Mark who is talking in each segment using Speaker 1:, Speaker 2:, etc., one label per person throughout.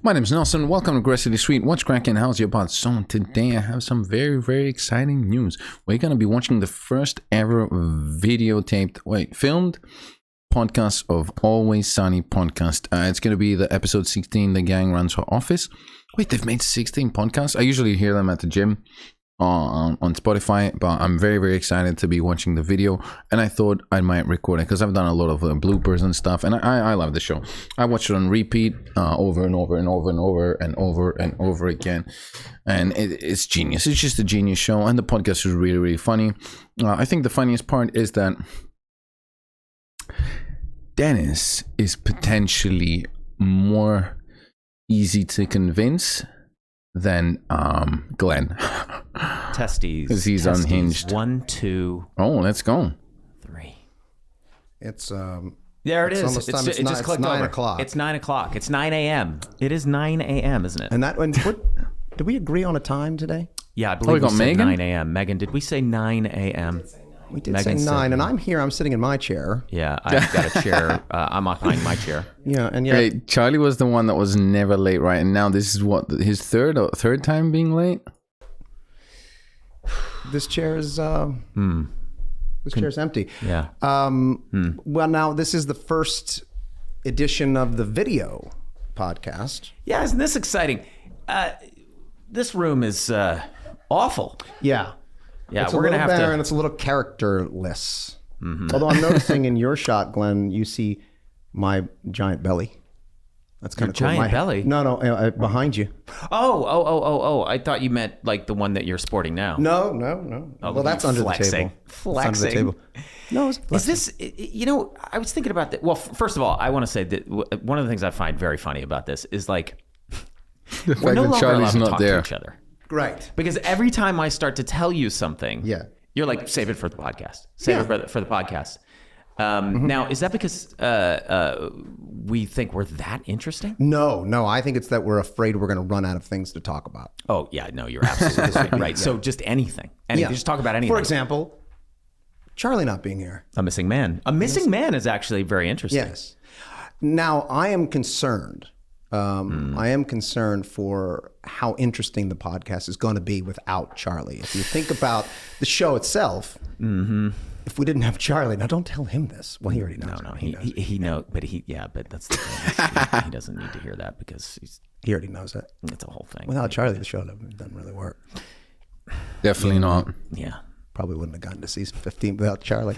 Speaker 1: My name is Nelson. Welcome to Aggressively Sweet. What's cracking? How's your butt? So today I have some very exciting news. We're going to be watching the first ever filmed podcast of Always Sunny podcast. It's going to be the episode 16, The Gang Runs for Office. Wait, they've made 16 podcasts? I usually hear them at the gym on Spotify, but I'm very excited to be watching the video, and I thought I might record it because I've done a lot of bloopers and stuff, and I love the show. I watch it on repeat over and over again, and it's genius. It's just a genius show, and the podcast is really funny. I think the funniest part is that Dennis is potentially more easy to convince than Glenn.
Speaker 2: Testes.
Speaker 1: Because he's unhinged.
Speaker 2: 1, 2.
Speaker 1: Oh, let's go.
Speaker 2: 3.
Speaker 3: It's
Speaker 2: there it is.
Speaker 3: Almost time.
Speaker 2: It just clicked
Speaker 3: 9
Speaker 2: over.
Speaker 3: o'clock.
Speaker 2: It's 9 o'clock. It's 9 a.m. It is 9 a.m., isn't it?
Speaker 3: And that one. Did we agree on a time today?
Speaker 2: Yeah, I believe
Speaker 1: we
Speaker 2: we
Speaker 1: got
Speaker 2: said
Speaker 1: Megan?
Speaker 2: 9 a.m. Megan, did we say 9 a.m.?
Speaker 3: We did
Speaker 2: Megan
Speaker 3: say
Speaker 2: said
Speaker 3: 9, and
Speaker 2: 9.
Speaker 3: I'm here. I'm sitting in my chair.
Speaker 2: Yeah, I've got a chair. I'm occupying my chair.
Speaker 3: Yeah, and yeah.
Speaker 1: Hey, Charlie was the one that was never late, right? And now this is what, his third time being late?
Speaker 3: This chair is this chair is empty.
Speaker 2: Yeah.
Speaker 3: Well, now this is the first edition of the video podcast.
Speaker 2: Yeah, isn't this exciting? This room is awful.
Speaker 3: Yeah.
Speaker 2: Yeah,
Speaker 3: It's
Speaker 2: we're going to have
Speaker 3: bare
Speaker 2: to...
Speaker 3: and it's a little characterless. Although I'm noticing in your shot, Glenn, you see my giant belly. That's kind of cool.
Speaker 2: giant belly?
Speaker 3: No, behind you.
Speaker 2: Oh. I thought you meant like the one that you're sporting now.
Speaker 3: No.
Speaker 2: Oh,
Speaker 3: Well, that's under
Speaker 2: flexing.
Speaker 3: the table.
Speaker 2: Flexing.
Speaker 3: It's under the table. No, it's flexing.
Speaker 2: Is this, I was thinking about that. Well, first of all, I want to say that one of the things I find very funny about this is like,
Speaker 1: The
Speaker 2: we're
Speaker 1: fact
Speaker 2: no
Speaker 1: that
Speaker 2: longer
Speaker 1: Charlie's
Speaker 2: allowed to
Speaker 1: not
Speaker 2: talk
Speaker 1: there.
Speaker 2: to each other.
Speaker 3: Right.
Speaker 2: Because every time I start to tell you something,
Speaker 3: Yeah.
Speaker 2: you're like, save it for the podcast. Save it for the podcast. Now, is that because we think we're that interesting?
Speaker 3: No. I think it's that we're afraid we're going to run out of things to talk about.
Speaker 2: Oh, yeah, no, you're absolutely right. So just anything. Just talk about anything.
Speaker 3: For example, Charlie not being here.
Speaker 2: A missing man. A missing man is actually very interesting.
Speaker 3: Yes. Now, I am concerned. I am concerned for how interesting the podcast is going to be without Charlie. If you think about the show itself, if we didn't have Charlie, now don't tell him this. Well, he already knows.
Speaker 2: No, he knows, but that's the thing. He doesn't need to hear that because
Speaker 3: He already knows it.
Speaker 2: it's a whole thing.
Speaker 3: Without Charlie, the show doesn't really work.
Speaker 1: Definitely not.
Speaker 2: Yeah.
Speaker 3: Probably wouldn't have gotten to season 15 without Charlie.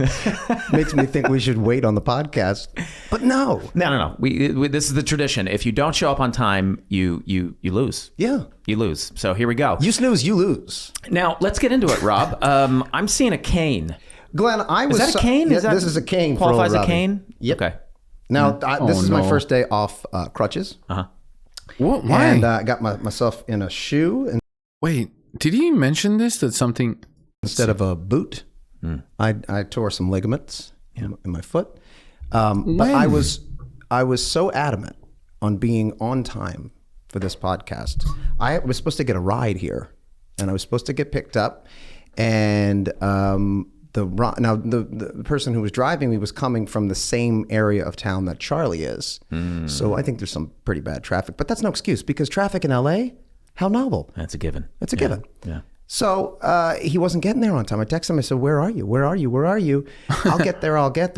Speaker 3: Makes me think we should wait on the podcast. But no.
Speaker 2: No. We this is the tradition. If you don't show up on time, you lose.
Speaker 3: Yeah.
Speaker 2: You lose. So here we go.
Speaker 3: You snooze, you lose.
Speaker 2: Now let's get into it, Rob. I'm seeing a cane.
Speaker 3: Glenn,
Speaker 2: Is that a cane?
Speaker 3: Yeah, this is a cane.
Speaker 2: Qualifies
Speaker 3: for
Speaker 2: a
Speaker 3: Robbie.
Speaker 2: cane?
Speaker 3: Yep.
Speaker 2: Okay.
Speaker 3: Now, this is my
Speaker 1: no.
Speaker 3: first day off crutches.
Speaker 1: What? Why?
Speaker 3: And I got myself in a shoe
Speaker 1: Wait, did he mention this? That something...
Speaker 3: instead of a boot. I tore some ligaments in my foot. But I was so adamant on being on time for this podcast. I was supposed to get a ride here, and I was supposed to get picked up. And the person who was driving me was coming from the same area of town that Charlie is. So I think there's some pretty bad traffic, but that's no excuse because traffic in LA, how novel.
Speaker 2: That's a given.
Speaker 3: It's a given.
Speaker 2: Yeah.
Speaker 3: So he wasn't getting there on time. I texted him. I said, where are you? I'll get there.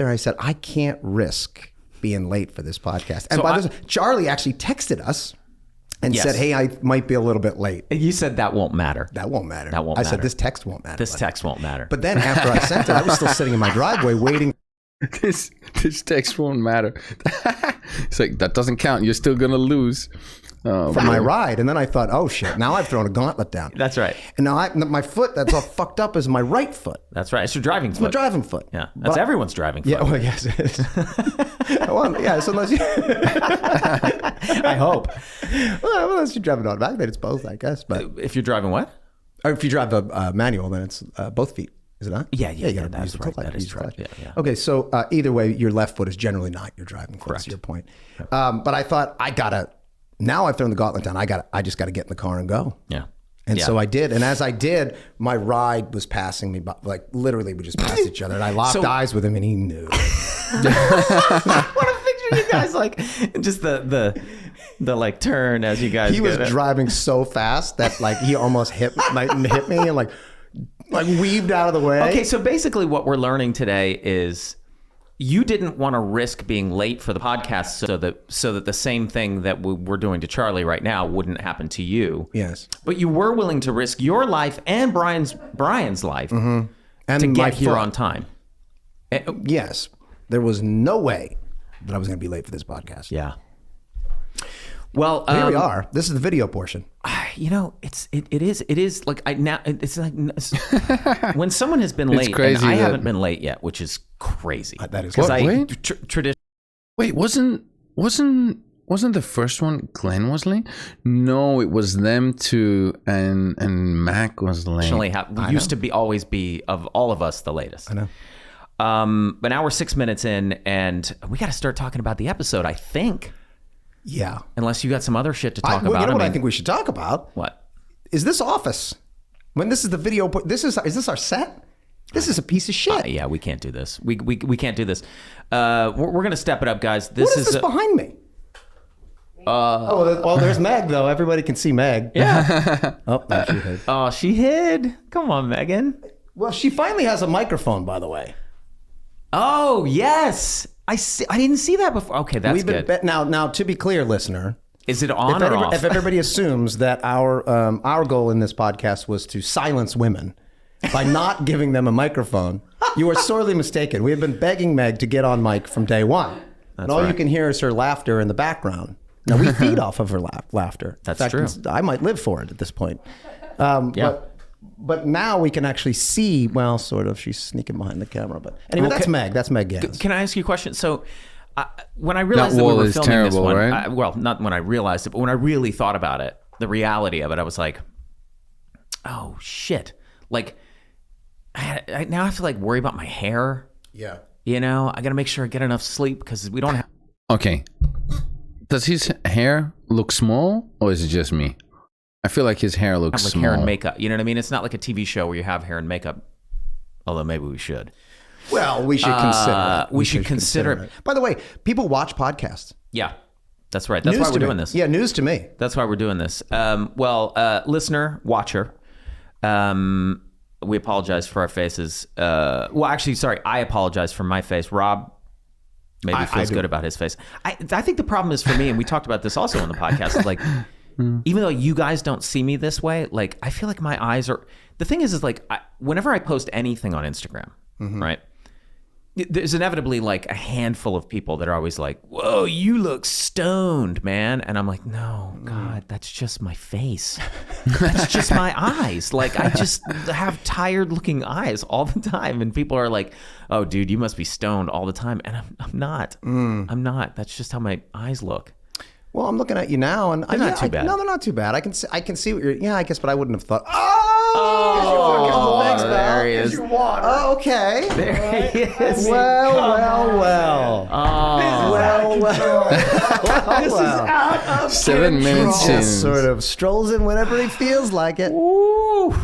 Speaker 3: I said, I can't risk being late for this podcast. And Charlie actually texted us and said, hey, I might be a little bit late.
Speaker 2: You said that won't matter.
Speaker 3: That won't matter.
Speaker 2: I
Speaker 3: said, this text won't matter.
Speaker 2: This text won't matter.
Speaker 3: But then after I sent it, I was still sitting in my driveway waiting.
Speaker 1: This text won't matter. It's like, that doesn't count. You're still going to lose.
Speaker 3: For my ride. And then I thought, oh shit, now I've thrown a gauntlet down.
Speaker 2: That's right.
Speaker 3: And now my foot that's all fucked up is my right foot.
Speaker 2: That's right. It's your driving foot.
Speaker 3: My driving foot.
Speaker 2: Yeah. That's everyone's driving foot.
Speaker 3: Yeah, well, yes, it is. Well, yeah, so unless you...
Speaker 2: I hope.
Speaker 3: Well, unless you're driving automatic, then it's both, I guess. But
Speaker 2: If you're driving what?
Speaker 3: or if you drive a manual, then it's both feet. Is it not?
Speaker 2: Yeah,
Speaker 3: you gotta
Speaker 2: that's
Speaker 3: use the
Speaker 2: right.
Speaker 3: clutch.
Speaker 2: That is
Speaker 3: Use the clutch.
Speaker 2: right. Yeah.
Speaker 3: Okay, so either way, your left foot is generally not your driving foot. That's your point. But I thought now I've thrown the gauntlet down. I just got to get in the car and go.
Speaker 2: Yeah.
Speaker 3: And so I did. And as I did, my ride was passing me, like literally we just passed each other. And I locked eyes with him and he knew.
Speaker 2: What a picture you guys like. Just the The like turn as you guys.
Speaker 3: He was
Speaker 2: get it.
Speaker 3: driving so fast that like he almost hit me and like weaved out of the way.
Speaker 2: Okay, so basically what we're learning today is you didn't want to risk being late for the podcast so that the same thing that we're doing to Charlie right now wouldn't happen to you.
Speaker 3: Yes.
Speaker 2: But you were willing to risk your life and Brian's life
Speaker 3: and
Speaker 2: to
Speaker 3: my
Speaker 2: get here
Speaker 3: foot.
Speaker 2: on time.
Speaker 3: Yes. There was no way that I was going to be late for this podcast.
Speaker 2: Yeah. Well,
Speaker 3: Here we are. This is the video portion.
Speaker 2: You know, it is like it's like when someone has been late,
Speaker 1: crazy
Speaker 2: and I
Speaker 1: that-
Speaker 2: haven't been late yet, which is crazy.
Speaker 3: That is
Speaker 2: because
Speaker 3: crazy.
Speaker 2: tradition.
Speaker 1: Wait, wasn't the first one Glenn was late? No, it was them two and Mac was late.
Speaker 2: Used to always be of all of us the latest.
Speaker 3: I know.
Speaker 2: But now we're 6 minutes in, and we got to start talking about the episode. I think,
Speaker 3: Yeah.
Speaker 2: unless you got some other shit to talk
Speaker 3: You know
Speaker 2: about.
Speaker 3: what I think we should talk about?
Speaker 2: What?
Speaker 3: Is this Office? When this is the video, is this our set? This is a piece of shit.
Speaker 2: Yeah, we can't do this. We can't do this. We're gonna step it up, guys. This
Speaker 3: What is this behind me? There's Meg, though. Everybody can see Meg.
Speaker 2: Yeah.
Speaker 3: Oh, there she hid.
Speaker 2: Oh, she hid. Come on, Megan.
Speaker 3: Well, she finally has a microphone, by the way.
Speaker 2: Oh, yes. I didn't see that before. Okay, that's good.
Speaker 3: Now, to be clear, listener,
Speaker 2: Is it on or off?
Speaker 3: if everybody assumes that our goal in this podcast was to silence women by not giving them a microphone, you are sorely mistaken. We have been begging Meg to get on mic from day one. And all you can hear is her laughter in the background. Now, we feed off of her laughter.
Speaker 2: That's
Speaker 3: in fact,
Speaker 2: true.
Speaker 3: I might live for it at this point.
Speaker 2: Yeah.
Speaker 3: But now we can actually see, well, sort of, she's sneaking behind the camera. But anyway, that's Meg. That's Meg Gans.
Speaker 2: Can I ask you a question? So when I realized
Speaker 1: That
Speaker 2: that we
Speaker 1: wall
Speaker 2: were
Speaker 1: is
Speaker 2: filming this
Speaker 1: terrible,
Speaker 2: one,
Speaker 1: right?
Speaker 2: well, not when I realized it, but when I really thought about it, the reality of it, I was like, oh, shit. Like, now I have to like worry about my hair.
Speaker 3: Yeah.
Speaker 2: You know, I got to make sure I get enough sleep because we don't have.
Speaker 1: Okay. Does his hair look small or is it just me? I feel like his hair looks
Speaker 2: Like
Speaker 1: small.
Speaker 2: hair and makeup. You know what I mean? It's not like a TV show where you have hair and makeup. Although maybe we should.
Speaker 3: Well, we should consider it.
Speaker 2: We should consider it.
Speaker 3: By the way, people watch podcasts.
Speaker 2: Yeah, that's right. That's
Speaker 3: News
Speaker 2: why we're
Speaker 3: to me.
Speaker 2: doing this.
Speaker 3: Yeah, news to me.
Speaker 2: That's why we're doing this. Listener, watcher, we apologize for our faces. I apologize for my face. Rob maybe feels good about his face. I think the problem is for me, and we talked about this also on the podcast, is like, even though you guys don't see me this way, like, I feel like my eyes are... The thing is like, whenever I post anything on Instagram, right? There's inevitably like a handful of people that are always like, whoa, you look stoned, man. And I'm like, no, God, that's just my face. That's just my eyes. Like, I just have tired looking eyes all the time. And people are like, oh, dude, you must be stoned all the time. And I'm not. I'm not. That's just how my eyes look.
Speaker 3: Well, I'm looking at you now, and
Speaker 2: They're not too bad.
Speaker 3: No, they're not too bad. I can see what you're... Yeah, I guess, but I wouldn't have thought...
Speaker 2: There he is.
Speaker 3: Oh, okay.
Speaker 2: There he is.
Speaker 3: Well.
Speaker 4: This is out of
Speaker 1: 7 minutes in.
Speaker 3: Just sort of strolls in whenever he feels like it.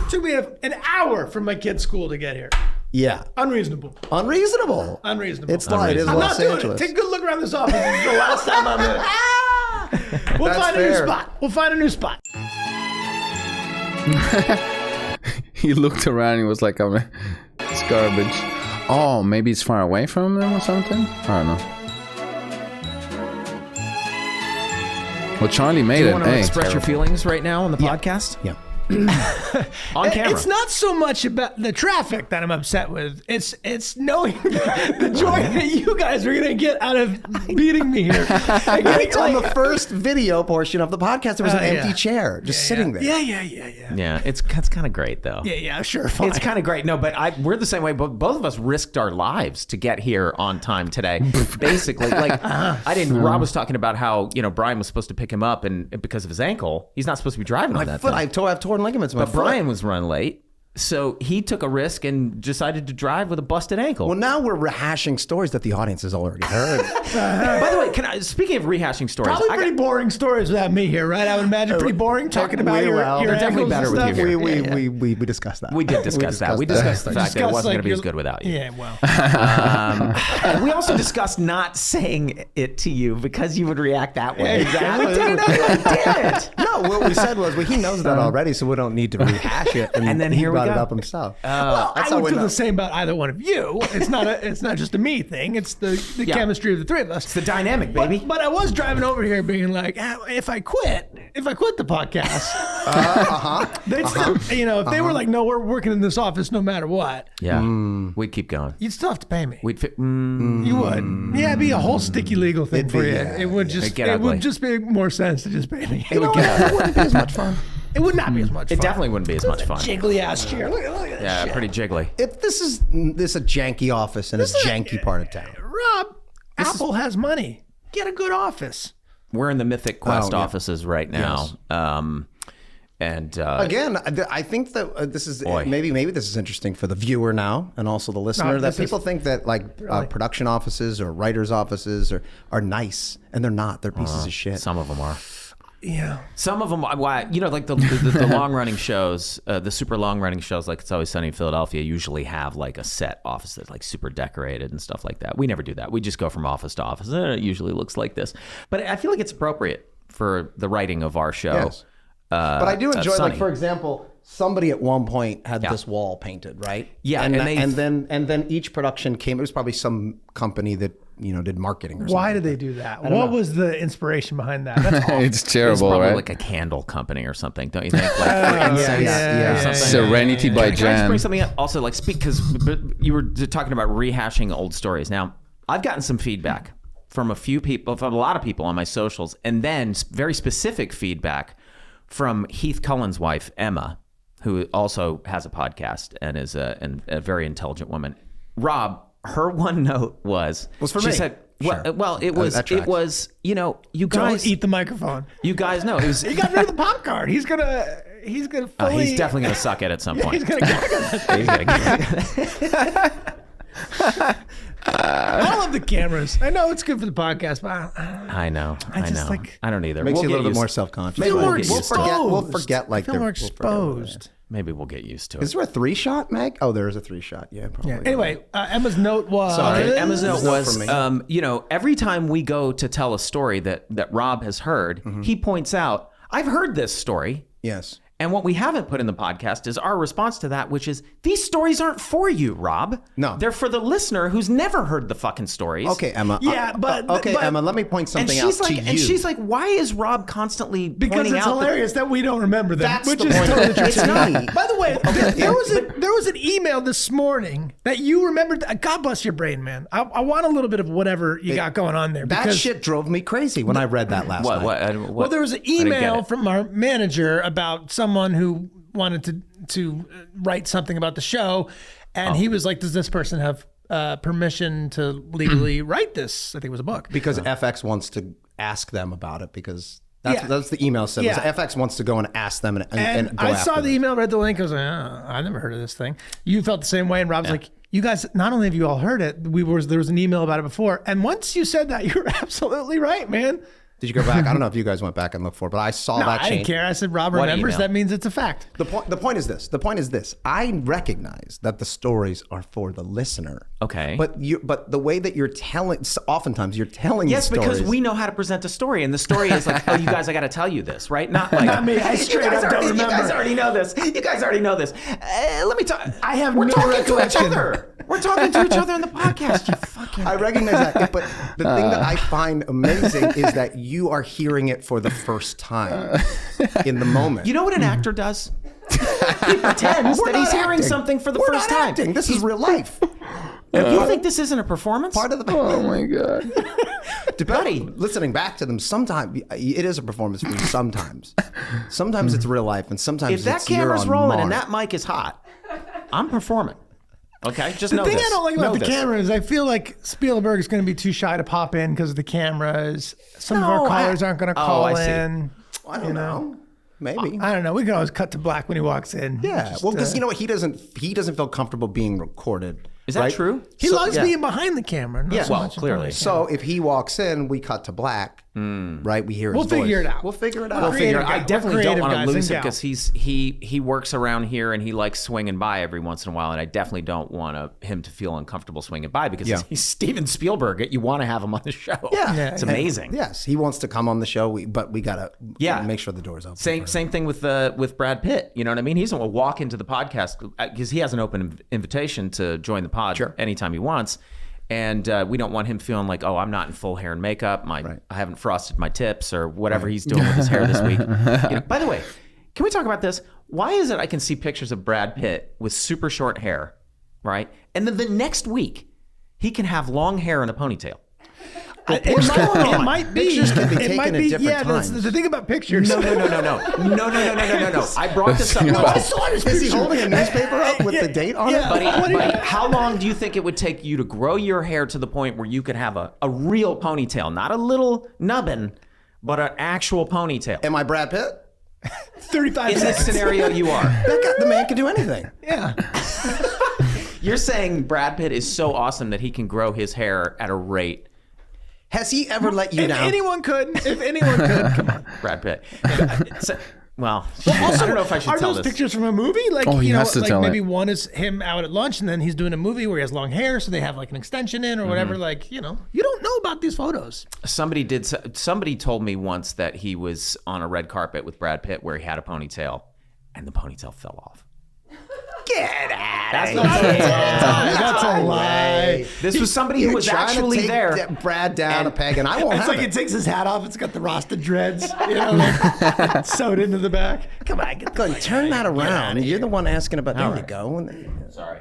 Speaker 4: Took me an hour from my kid's school to get here.
Speaker 3: Yeah.
Speaker 4: Unreasonable.
Speaker 3: Unreasonable.
Speaker 4: Unreasonable.
Speaker 3: It's like it is
Speaker 4: I'm
Speaker 3: Los
Speaker 4: not doing
Speaker 3: Angeles.
Speaker 4: it. Take a good look around this office. This is the last time I'm in it. We'll
Speaker 3: That's
Speaker 4: find a new
Speaker 3: fair.
Speaker 4: spot. We'll find a new spot.
Speaker 1: He looked around and he was like, it's garbage. Oh, maybe it's far away from them or something? I don't know. Well, Charlie made
Speaker 2: Do you
Speaker 1: it.
Speaker 2: want to
Speaker 1: Hey,
Speaker 2: express your feelings right now on the podcast?
Speaker 3: Yeah.
Speaker 2: On camera.
Speaker 4: It's not so much about the traffic that I'm upset with. It's knowing the joy that you guys are going to get out of beating me here. And getting,
Speaker 3: On
Speaker 4: like,
Speaker 3: the first video portion of the podcast, there was an empty
Speaker 4: yeah.
Speaker 3: chair just sitting there.
Speaker 4: Yeah.
Speaker 2: Yeah, it's kind of great though.
Speaker 4: Yeah, sure, fine.
Speaker 2: It's kind of great. No, but we're the same way. But both of us risked our lives to get here on time today. Basically, like I didn't. Rob was talking about how Brian was supposed to pick him up, and because of his ankle, he's not supposed to be driving on
Speaker 3: My
Speaker 2: that
Speaker 3: foot,
Speaker 2: thing.
Speaker 3: I've torn ligaments in my
Speaker 2: But
Speaker 3: foot.
Speaker 2: Brian was running late. So he took a risk and decided to drive with a busted ankle.
Speaker 3: Well, now we're rehashing stories that the audience has already heard.
Speaker 2: By the way, speaking of rehashing stories,
Speaker 4: Probably pretty boring stories without me here, right? I would imagine pretty boring talking about your
Speaker 2: they're definitely better with you here.
Speaker 3: We discussed that.
Speaker 2: We did discuss that. We discussed the fact that it wasn't going to be as good without you.
Speaker 4: Yeah, well.
Speaker 2: And we also discussed not saying it to you because you would react that way.
Speaker 3: Exactly.
Speaker 2: We did it. Damn it.
Speaker 3: No, what we said was, he knows that already, so we don't need to rehash it.
Speaker 2: And then
Speaker 3: he
Speaker 2: here we
Speaker 3: brought
Speaker 2: go.
Speaker 3: it up himself.
Speaker 4: Well,
Speaker 3: That's
Speaker 4: I
Speaker 3: how
Speaker 4: would
Speaker 3: we
Speaker 4: feel
Speaker 3: know.
Speaker 4: the same about either one of you. It's not just a me thing. It's the chemistry of the three of us.
Speaker 2: It's the dynamic, baby.
Speaker 4: But I was driving over here being like, if I quit the podcast, they'd still, if they were like, no, we're working in this office no matter what,
Speaker 2: Yeah. We'd keep going.
Speaker 4: you'd still have to pay me.
Speaker 2: We'd fit.
Speaker 4: You would. Yeah, it'd be a whole sticky legal thing
Speaker 3: It'd
Speaker 4: for
Speaker 3: be,
Speaker 4: you.
Speaker 3: yeah,
Speaker 4: It would
Speaker 3: yeah.
Speaker 4: just
Speaker 2: It'd get
Speaker 4: it
Speaker 2: ugly.
Speaker 4: would just make more sense to just pay me.
Speaker 3: It wouldn't be as much fun.
Speaker 4: It would not be as much fun.
Speaker 2: It definitely wouldn't be as much fun.
Speaker 4: Jiggly ass chair. Look at that
Speaker 2: Yeah,
Speaker 4: shit.
Speaker 2: pretty jiggly.
Speaker 3: This is a janky office in a janky part of town.
Speaker 4: Rob, Apple has money. Get a good office.
Speaker 2: We're in the Mythic Quest
Speaker 3: Oh, yeah.
Speaker 2: offices right now. And
Speaker 3: Again, I think that this is
Speaker 2: Boy.
Speaker 3: maybe this is interesting for the viewer now and also the listener. That
Speaker 4: this is-
Speaker 3: people think that production offices or writers' offices are nice, and they're not. They're pieces of shit.
Speaker 2: some of them are.
Speaker 4: Yeah.
Speaker 2: Some of them, like the long running shows, the super long running shows, like It's Always Sunny in Philadelphia, usually have like a set office that's like super decorated and stuff like that. We never do that. We just go from office to office, and it usually looks like this. But I feel like it's appropriate for the writing of our show.
Speaker 3: Yes. But I do enjoy,
Speaker 2: Sunny.
Speaker 3: like, for example, somebody at one point had this wall painted, right?
Speaker 2: Yeah,
Speaker 3: and
Speaker 2: and
Speaker 3: then each production came. It was probably some company that did marketing or something.
Speaker 4: Why did they do that? What was the inspiration behind that? That's awful.
Speaker 1: It's
Speaker 2: It's
Speaker 1: terrible,
Speaker 2: probably
Speaker 1: right?
Speaker 2: like a candle company or something, don't you think? Like for incense
Speaker 3: yeah.
Speaker 2: or something.
Speaker 1: Serenity by
Speaker 2: Can I just bring
Speaker 1: Jan.
Speaker 2: something up? Also, like because you were talking about rehashing old stories. Now, I've gotten some feedback from a lot of people on my socials, and then very specific feedback from Heath Cullen's wife, Emma, who also has a podcast and is a very intelligent woman. Rob, her one note was
Speaker 3: for
Speaker 2: she
Speaker 3: me.
Speaker 2: said,
Speaker 3: Sure.
Speaker 2: well, it
Speaker 3: That tracks.
Speaker 2: was, you
Speaker 4: Don't
Speaker 2: guys
Speaker 4: eat the microphone.
Speaker 2: You guys know it was.
Speaker 4: He got rid of the pop card. He's gonna fully.
Speaker 2: He's definitely gonna suck it at some point.
Speaker 4: He's gonna get
Speaker 2: He's gonna
Speaker 4: I love the cameras. I know it's good for the podcast, but
Speaker 2: I know. I
Speaker 4: just,
Speaker 2: know.
Speaker 4: like,
Speaker 2: I don't either.
Speaker 3: Makes
Speaker 2: We'll
Speaker 3: you a
Speaker 2: get
Speaker 3: little bit
Speaker 2: used-
Speaker 3: more self-conscious.
Speaker 2: Maybe
Speaker 4: feel more
Speaker 2: we'll get used to it.
Speaker 4: exposed.
Speaker 3: We'll forget like
Speaker 4: feel more
Speaker 3: we'll forget.
Speaker 4: exposed.
Speaker 2: Maybe we'll get used to it.
Speaker 3: Is there a 3-shot, Meg? Oh, there is a 3-shot. Yeah, probably.
Speaker 4: Yeah. Anyway, Emma's note was.
Speaker 3: Sorry,
Speaker 2: Emma's note
Speaker 3: not
Speaker 2: was,
Speaker 3: for me.
Speaker 2: every time we go to tell a story that Rob has heard, he points out, I've heard this story.
Speaker 3: Yes.
Speaker 2: And what we haven't put in the podcast is our response to that, which is, these stories aren't for you, Rob.
Speaker 3: No.
Speaker 2: They're for the listener who's never heard the fucking stories.
Speaker 3: Okay, Emma.
Speaker 4: Yeah, but-
Speaker 3: Emma. Let me point something out to you.
Speaker 2: And she's like, why is Rob constantly
Speaker 4: Because
Speaker 2: pointing
Speaker 4: it's
Speaker 2: out that-
Speaker 4: hilarious that we don't remember them.
Speaker 3: That's
Speaker 4: which
Speaker 3: the
Speaker 4: is
Speaker 3: point.
Speaker 4: totally true.
Speaker 3: It's not.
Speaker 4: By the way, there was an email this morning that you remembered. God bless your brain, man. I want a little bit of whatever you got going on there.
Speaker 3: That
Speaker 4: because,
Speaker 3: shit drove me crazy when I read that last night.
Speaker 4: Well, there was an
Speaker 2: I didn't get
Speaker 4: email
Speaker 2: it.
Speaker 4: from our manager about someone who wanted to write something about the show, and he was like, "Does this person have permission to legally write this?" I think it was a book.
Speaker 3: Because FX wants to ask them about it because that's
Speaker 4: Yeah.
Speaker 3: the email said.
Speaker 4: Yeah.
Speaker 3: FX wants to go and ask them and
Speaker 4: And
Speaker 3: go
Speaker 4: I
Speaker 3: after
Speaker 4: saw the
Speaker 3: them.
Speaker 4: email, read the link. I was like, oh, I never heard of this thing. You felt the same way, and Rob's like, you guys, not only have you all heard it, there was an email about it before, and once you said that, you're absolutely right, man.
Speaker 3: Did you go back? I don't know if you guys went back and looked for it, but I saw
Speaker 4: No,
Speaker 3: that
Speaker 4: I didn't
Speaker 3: change.
Speaker 4: care. I said Rob
Speaker 2: What
Speaker 4: remembers.
Speaker 2: email?
Speaker 4: That means it's a fact.
Speaker 3: The point is this. The point is this. I recognize that the stories are for the listener.
Speaker 2: Okay.
Speaker 3: But the way that you're telling, oftentimes you're telling
Speaker 2: Yes,
Speaker 3: the stories.
Speaker 2: because we know how to present a story, and the story is like, oh, you guys, I got to tell you this, right? Not like,
Speaker 4: Not me. I straight up don't remember.
Speaker 2: You guys already know this. You guys already know this. Let me talk.
Speaker 4: I have
Speaker 2: We're
Speaker 4: no
Speaker 2: talking
Speaker 4: recollection.
Speaker 2: to each other. We're talking to each other in the podcast. You fucking.
Speaker 3: I recognize that, but the thing that I find amazing is that you are hearing it for the first time in the moment.
Speaker 2: You know what an actor does? He pretends
Speaker 3: We're
Speaker 2: that he's
Speaker 3: not
Speaker 2: hearing
Speaker 3: acting.
Speaker 2: something for the
Speaker 3: We're
Speaker 2: first
Speaker 3: not
Speaker 2: time.
Speaker 3: acting. This is real life.
Speaker 2: You think this isn't a performance?
Speaker 3: Part of the
Speaker 1: Oh my god.
Speaker 3: listening back to them, sometimes it is a performance for you. Sometimes it's real life, and sometimes
Speaker 2: If that
Speaker 3: it's you're
Speaker 2: camera's
Speaker 3: on
Speaker 2: rolling and
Speaker 3: Mars.
Speaker 2: that mic is hot, I'm performing. Okay, just
Speaker 4: The
Speaker 2: know
Speaker 4: thing
Speaker 2: this.
Speaker 4: I don't like about
Speaker 2: Know
Speaker 4: the
Speaker 2: this.
Speaker 4: camera is I feel like Spielberg is going to be too shy to pop in because of the cameras. Some of
Speaker 2: No,
Speaker 4: our callers aren't going to
Speaker 2: oh,
Speaker 4: call
Speaker 2: I see.
Speaker 4: in.
Speaker 3: I don't know. Maybe.
Speaker 4: I don't know. We can always cut to black when he walks in.
Speaker 3: Yeah.
Speaker 4: Just,
Speaker 3: Well, because you know what? He doesn't feel comfortable being recorded.
Speaker 2: Is that
Speaker 3: right?
Speaker 2: true?
Speaker 4: he loves being behind the camera. Not so
Speaker 2: well,
Speaker 4: much in
Speaker 2: clearly.
Speaker 4: front of the
Speaker 3: So if he walks in, we cut to black, right? We hear his
Speaker 4: We'll figure
Speaker 3: voice.
Speaker 4: it out.
Speaker 3: We'll figure it out.
Speaker 2: We'll figure. I
Speaker 4: We're
Speaker 2: definitely don't
Speaker 4: creative
Speaker 2: want to
Speaker 4: guys
Speaker 2: lose
Speaker 4: and
Speaker 2: him because he works around here and he likes swinging by every once in a while, and I definitely don't want him to feel uncomfortable swinging by because he's Steven Spielberg. You want to have him on the show.
Speaker 3: Yeah.
Speaker 2: It's amazing.
Speaker 3: Yes, he wants to come on the show, but we gotta make sure the door's open.
Speaker 2: Same thing with Brad Pitt. You know what I mean? He's gonna walk into the podcast because he has an open invitation to join the pod anytime he wants. And we don't want him feeling like, oh, I'm not in full hair and makeup. I haven't frosted my tips or whatever he's doing with his hair this week. By the way, can we talk about this? Why is it I can see pictures of Brad Pitt with super short hair, right? And then the next week, he can have long hair and a ponytail.
Speaker 4: It might be.
Speaker 3: Pictures can be taken at different
Speaker 4: yeah,
Speaker 3: times.
Speaker 4: the thing about pictures.
Speaker 2: No. I brought this up.
Speaker 3: Is he holding a newspaper up with the date on it?
Speaker 2: Buddy, how long do you think it would take you to grow your hair to the point where you could have a real ponytail? Not a little nubbin, but an actual ponytail.
Speaker 3: Am I Brad Pitt?
Speaker 4: 35
Speaker 2: In
Speaker 4: seconds.
Speaker 2: this scenario, you are.
Speaker 3: The man can do anything.
Speaker 4: Yeah.
Speaker 2: You're saying Brad Pitt is so awesome that he can grow his hair at a rate.
Speaker 3: Has he ever let you
Speaker 4: If
Speaker 3: down?
Speaker 4: anyone could, come on.
Speaker 2: Brad Pitt. Well, I don't know if I should
Speaker 4: Are
Speaker 2: tell
Speaker 4: those
Speaker 2: this.
Speaker 4: pictures from a movie? Like,
Speaker 1: he has to
Speaker 4: like
Speaker 1: tell
Speaker 4: maybe
Speaker 1: it.
Speaker 4: one is him out at lunch and then he's doing a movie where he has long hair, so they have like an extension in or whatever. Like, you don't know about these photos.
Speaker 2: Somebody told me once that he was on a red carpet with Brad Pitt where he had a ponytail, and the ponytail fell off.
Speaker 3: Get out
Speaker 2: That's
Speaker 3: of
Speaker 2: not
Speaker 3: here.
Speaker 4: That's a lie.
Speaker 2: This was somebody who was
Speaker 3: Trying to
Speaker 2: actually
Speaker 3: take
Speaker 2: there.
Speaker 3: Brad down a peg, and I won't
Speaker 4: It's
Speaker 3: have
Speaker 4: like
Speaker 3: it.
Speaker 4: it takes his hat off. It's got the Rasta dreads, like, sewed into the back. Come on, get
Speaker 3: Go ahead, turn that around. You're the one asking about. There you go.
Speaker 2: Sorry.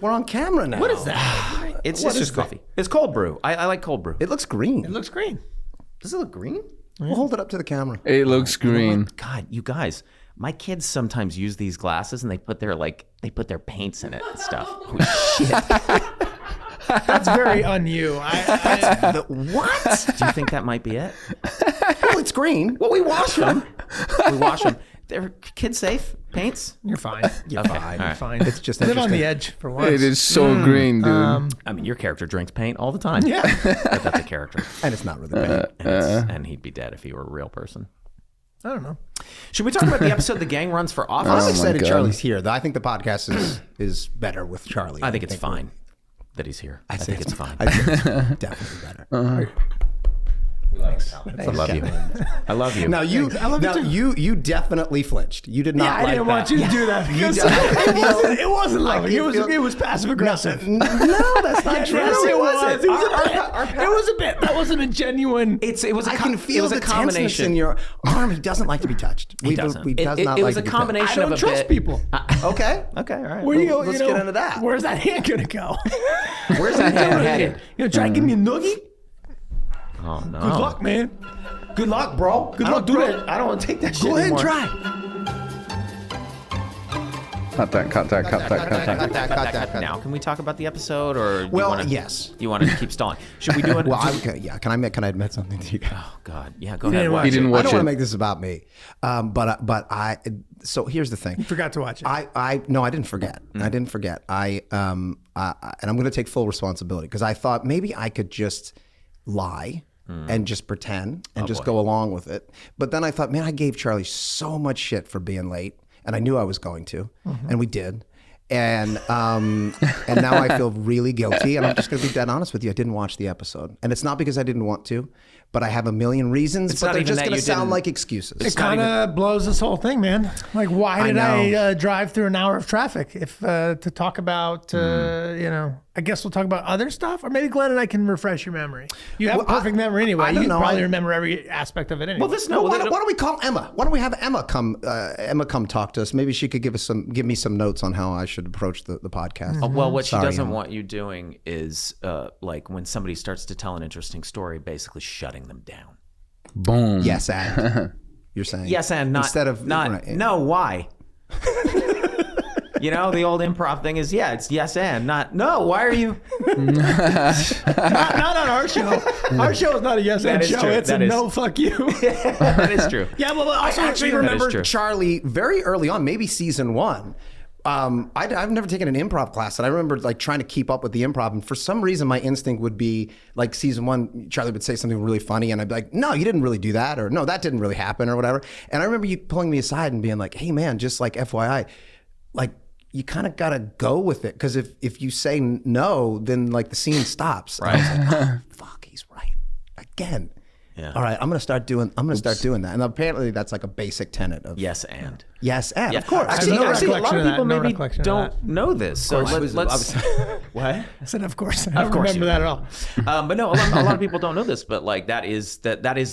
Speaker 3: We're on camera now.
Speaker 4: What is that?
Speaker 2: It's just coffee. It's cold brew. I like cold brew.
Speaker 3: It looks green.
Speaker 4: It looks green.
Speaker 3: Does it look green? We'll hold it up to the camera.
Speaker 1: It looks green.
Speaker 2: God, you guys, my kids sometimes use these glasses and they put their paints in it and stuff. Holy shit.
Speaker 4: That's very on you.
Speaker 3: What?
Speaker 2: Do you think that might be it?
Speaker 3: Well, it's green.
Speaker 2: Well, we wash them. They're kid safe paints.
Speaker 4: You're fine.
Speaker 3: You're
Speaker 2: Okay,
Speaker 3: fine.
Speaker 2: all right.
Speaker 4: Fine.
Speaker 3: It's just
Speaker 4: Live on
Speaker 3: interesting.
Speaker 4: the edge for once.
Speaker 1: It is so green, dude.
Speaker 2: I mean, your character drinks paint all the time.
Speaker 4: Yeah.
Speaker 2: But that's a character.
Speaker 3: And it's not really bad.
Speaker 2: And he'd be dead if he were a real person.
Speaker 4: I don't know.
Speaker 2: Should we talk about the episode The Gang Runs for Office?
Speaker 3: I'm
Speaker 1: my
Speaker 3: excited
Speaker 1: God.
Speaker 3: Charlie's here. Though I think the podcast is better with Charlie.
Speaker 2: I think it's fine that he's here. I think it's fine.
Speaker 3: I think it's definitely better.
Speaker 2: I love you. I love you.
Speaker 3: Now you definitely flinched. You did not.
Speaker 4: Yeah, I
Speaker 3: like
Speaker 4: didn't
Speaker 3: that.
Speaker 4: want you to do that because it wasn't loving. It was passive aggressive.
Speaker 3: No, that's not true.
Speaker 4: Yes, it was. It was a
Speaker 3: Our-
Speaker 4: bit.
Speaker 3: our-
Speaker 4: It was a bit. That wasn't a genuine.
Speaker 2: It was a
Speaker 3: I can feel
Speaker 2: it was
Speaker 3: the
Speaker 2: a
Speaker 3: tenseness
Speaker 2: combination
Speaker 3: in your arm. He doesn't like to be touched.
Speaker 2: He doesn't.
Speaker 3: He does
Speaker 2: It
Speaker 3: not
Speaker 2: was
Speaker 3: like
Speaker 2: a
Speaker 3: to be
Speaker 2: combination
Speaker 4: I
Speaker 2: of
Speaker 4: don't
Speaker 2: a
Speaker 4: trust
Speaker 2: bit.
Speaker 4: people.
Speaker 3: touched. Okay.
Speaker 2: Okay, all right.
Speaker 4: Where do you go?
Speaker 3: let's
Speaker 4: you know,
Speaker 3: get into that.
Speaker 4: Where's that hand gonna go?
Speaker 2: Where's that hand headed?
Speaker 4: Try and give me a noogie.
Speaker 2: Oh no.
Speaker 4: Good luck, man.
Speaker 3: Good luck, bro.
Speaker 4: Good luck, bro.
Speaker 3: I don't want to take that shit
Speaker 4: Go ahead and
Speaker 3: anymore.
Speaker 4: try.
Speaker 1: Cut that.
Speaker 3: Cut that.
Speaker 2: Now, can we talk about the episode, or do
Speaker 3: Well,
Speaker 2: you wanna,
Speaker 3: yes.
Speaker 2: You want to keep stalling? Should we do it?
Speaker 3: Well, yeah. Can I admit something to you guys?
Speaker 2: Oh God, yeah. Go
Speaker 4: didn't
Speaker 2: ahead.
Speaker 4: watch
Speaker 1: He didn't
Speaker 3: I
Speaker 1: watch
Speaker 3: don't want to
Speaker 1: it.
Speaker 3: make this about me, So here's the thing.
Speaker 4: Forgot to watch it.
Speaker 3: I didn't forget. I didn't forget. And I'm going to take full responsibility because I thought maybe I could just lie and just pretend and just go along with it. But then I thought, man, I gave Charlie so much shit for being late, and I knew I was going to, and we did. And now I feel really guilty, and I'm just going to be dead honest with you. I didn't watch the episode, and it's not because I didn't want to, but I have a million reasons.
Speaker 2: It's
Speaker 3: But
Speaker 2: not
Speaker 3: they're
Speaker 2: even
Speaker 3: just
Speaker 2: that
Speaker 3: going to
Speaker 2: you
Speaker 3: sound
Speaker 2: didn't-
Speaker 3: like excuses.
Speaker 4: It kind of blows this whole thing, man. Like, why did I drive through an hour of traffic if to talk about, I guess we'll talk about other stuff, or maybe Glenn and I can refresh your memory. You have a perfect memory anyway.
Speaker 3: I don't
Speaker 4: You
Speaker 3: know.
Speaker 4: probably remember every aspect of it anyway.
Speaker 3: Well, why don't we call Emma? Why don't we have Emma come talk to us? Maybe she could give me some notes on how I should approach the podcast.
Speaker 2: Well, what she
Speaker 3: Sorry,
Speaker 2: doesn't
Speaker 3: Emma.
Speaker 2: want you doing is like when somebody starts to tell an interesting story, basically shutting them down.
Speaker 1: Boom.
Speaker 3: Yes, and you're saying
Speaker 2: Yes, and not
Speaker 3: instead of
Speaker 2: not.
Speaker 3: right.
Speaker 2: No, why? You know, the old improv thing is, it's yes and, not no. Why are you?
Speaker 4: Not on our show. Our show is not a yes and show.
Speaker 2: True.
Speaker 4: It's a no, fuck you.
Speaker 2: That is true.
Speaker 3: Yeah, well, I actually
Speaker 2: true.
Speaker 3: remember
Speaker 2: That is true.
Speaker 3: Charlie very early on, maybe season 1. I've never taken an improv class, and I remember like trying to keep up with the improv, and for some reason my instinct would be like season 1, Charlie would say something really funny, and I'd be like, no, you didn't really do that, or no, that didn't really happen, or whatever. And I remember you pulling me aside and being like, hey man, just like FYI, like you kind of gotta go with it, because if you say no, then like the scene stops.
Speaker 2: Right.
Speaker 3: I was like, oh, fuck, he's right again.
Speaker 2: Yeah.
Speaker 3: All right, I'm gonna start doing that, and apparently that's like a basic tenet of
Speaker 2: Yes and.
Speaker 3: yes, and
Speaker 2: Yeah.
Speaker 3: of course.
Speaker 2: Actually,
Speaker 4: no
Speaker 2: a lot of
Speaker 4: recollection of that.
Speaker 2: people
Speaker 4: No
Speaker 2: maybe
Speaker 4: recollection of
Speaker 2: don't
Speaker 4: that.
Speaker 2: know this. So let's what?
Speaker 4: I said, of course. I
Speaker 2: Of
Speaker 4: don't
Speaker 2: course
Speaker 4: remember
Speaker 2: you
Speaker 4: that at all.
Speaker 2: But no, a lot of people don't know this. But like that is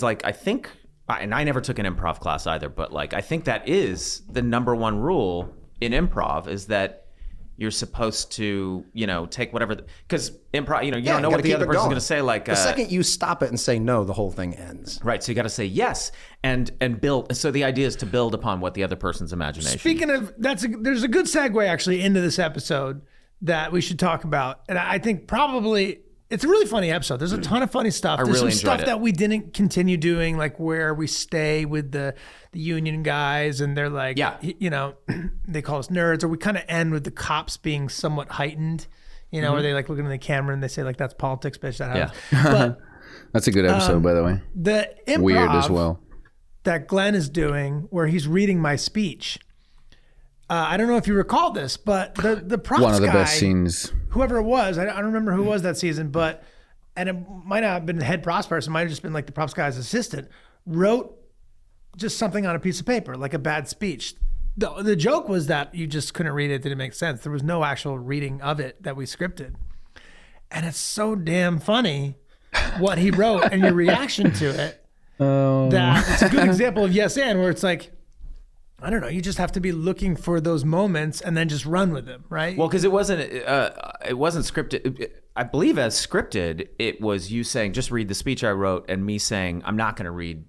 Speaker 2: like, I think, and I never took an improv class either. But like I think that is the number one rule in improv, is that you're supposed to, take whatever, because improv, you don't know what the other person's going to say. Like
Speaker 3: the second you stop it and say no, the whole thing ends.
Speaker 2: Right. So you got to say yes and build. So the idea is to build upon what the other person's imagination.
Speaker 4: Speaking of, there's a good segue actually into this episode that we should talk about. And I think probably it's a really funny episode. There's a ton of funny stuff. There's
Speaker 2: really
Speaker 4: some stuff
Speaker 2: enjoyed it.
Speaker 4: that we didn't continue doing, like where we stay with the union guys and they're like, they call us nerds, or we kind of end with the cops being somewhat heightened, where they like looking in the camera and they say like, that's politics, bitch. That happens. But
Speaker 1: That's a good episode, by the way.
Speaker 4: the improv
Speaker 1: Weird as well.
Speaker 4: that Glenn is doing, where he's reading my speech. I don't know if you recall this, but the props
Speaker 1: One of the
Speaker 4: guy,
Speaker 1: best scenes.
Speaker 4: whoever it was, I don't remember who it was that season, and it might not have been the head props person, it might have just been like the props guy's assistant, wrote just something on a piece of paper, like a bad speech. The joke was that you just couldn't read it, didn't make sense. There was no actual reading of it that we scripted. And it's so damn funny what he wrote and your reaction to it. That it's a good example of yes and, where it's like, I don't know, you just have to be looking for those moments and then just run with them, right?
Speaker 2: Well, because it wasn't scripted. I believe as scripted, it was you saying, just read the speech I wrote, and me saying, I'm not going to read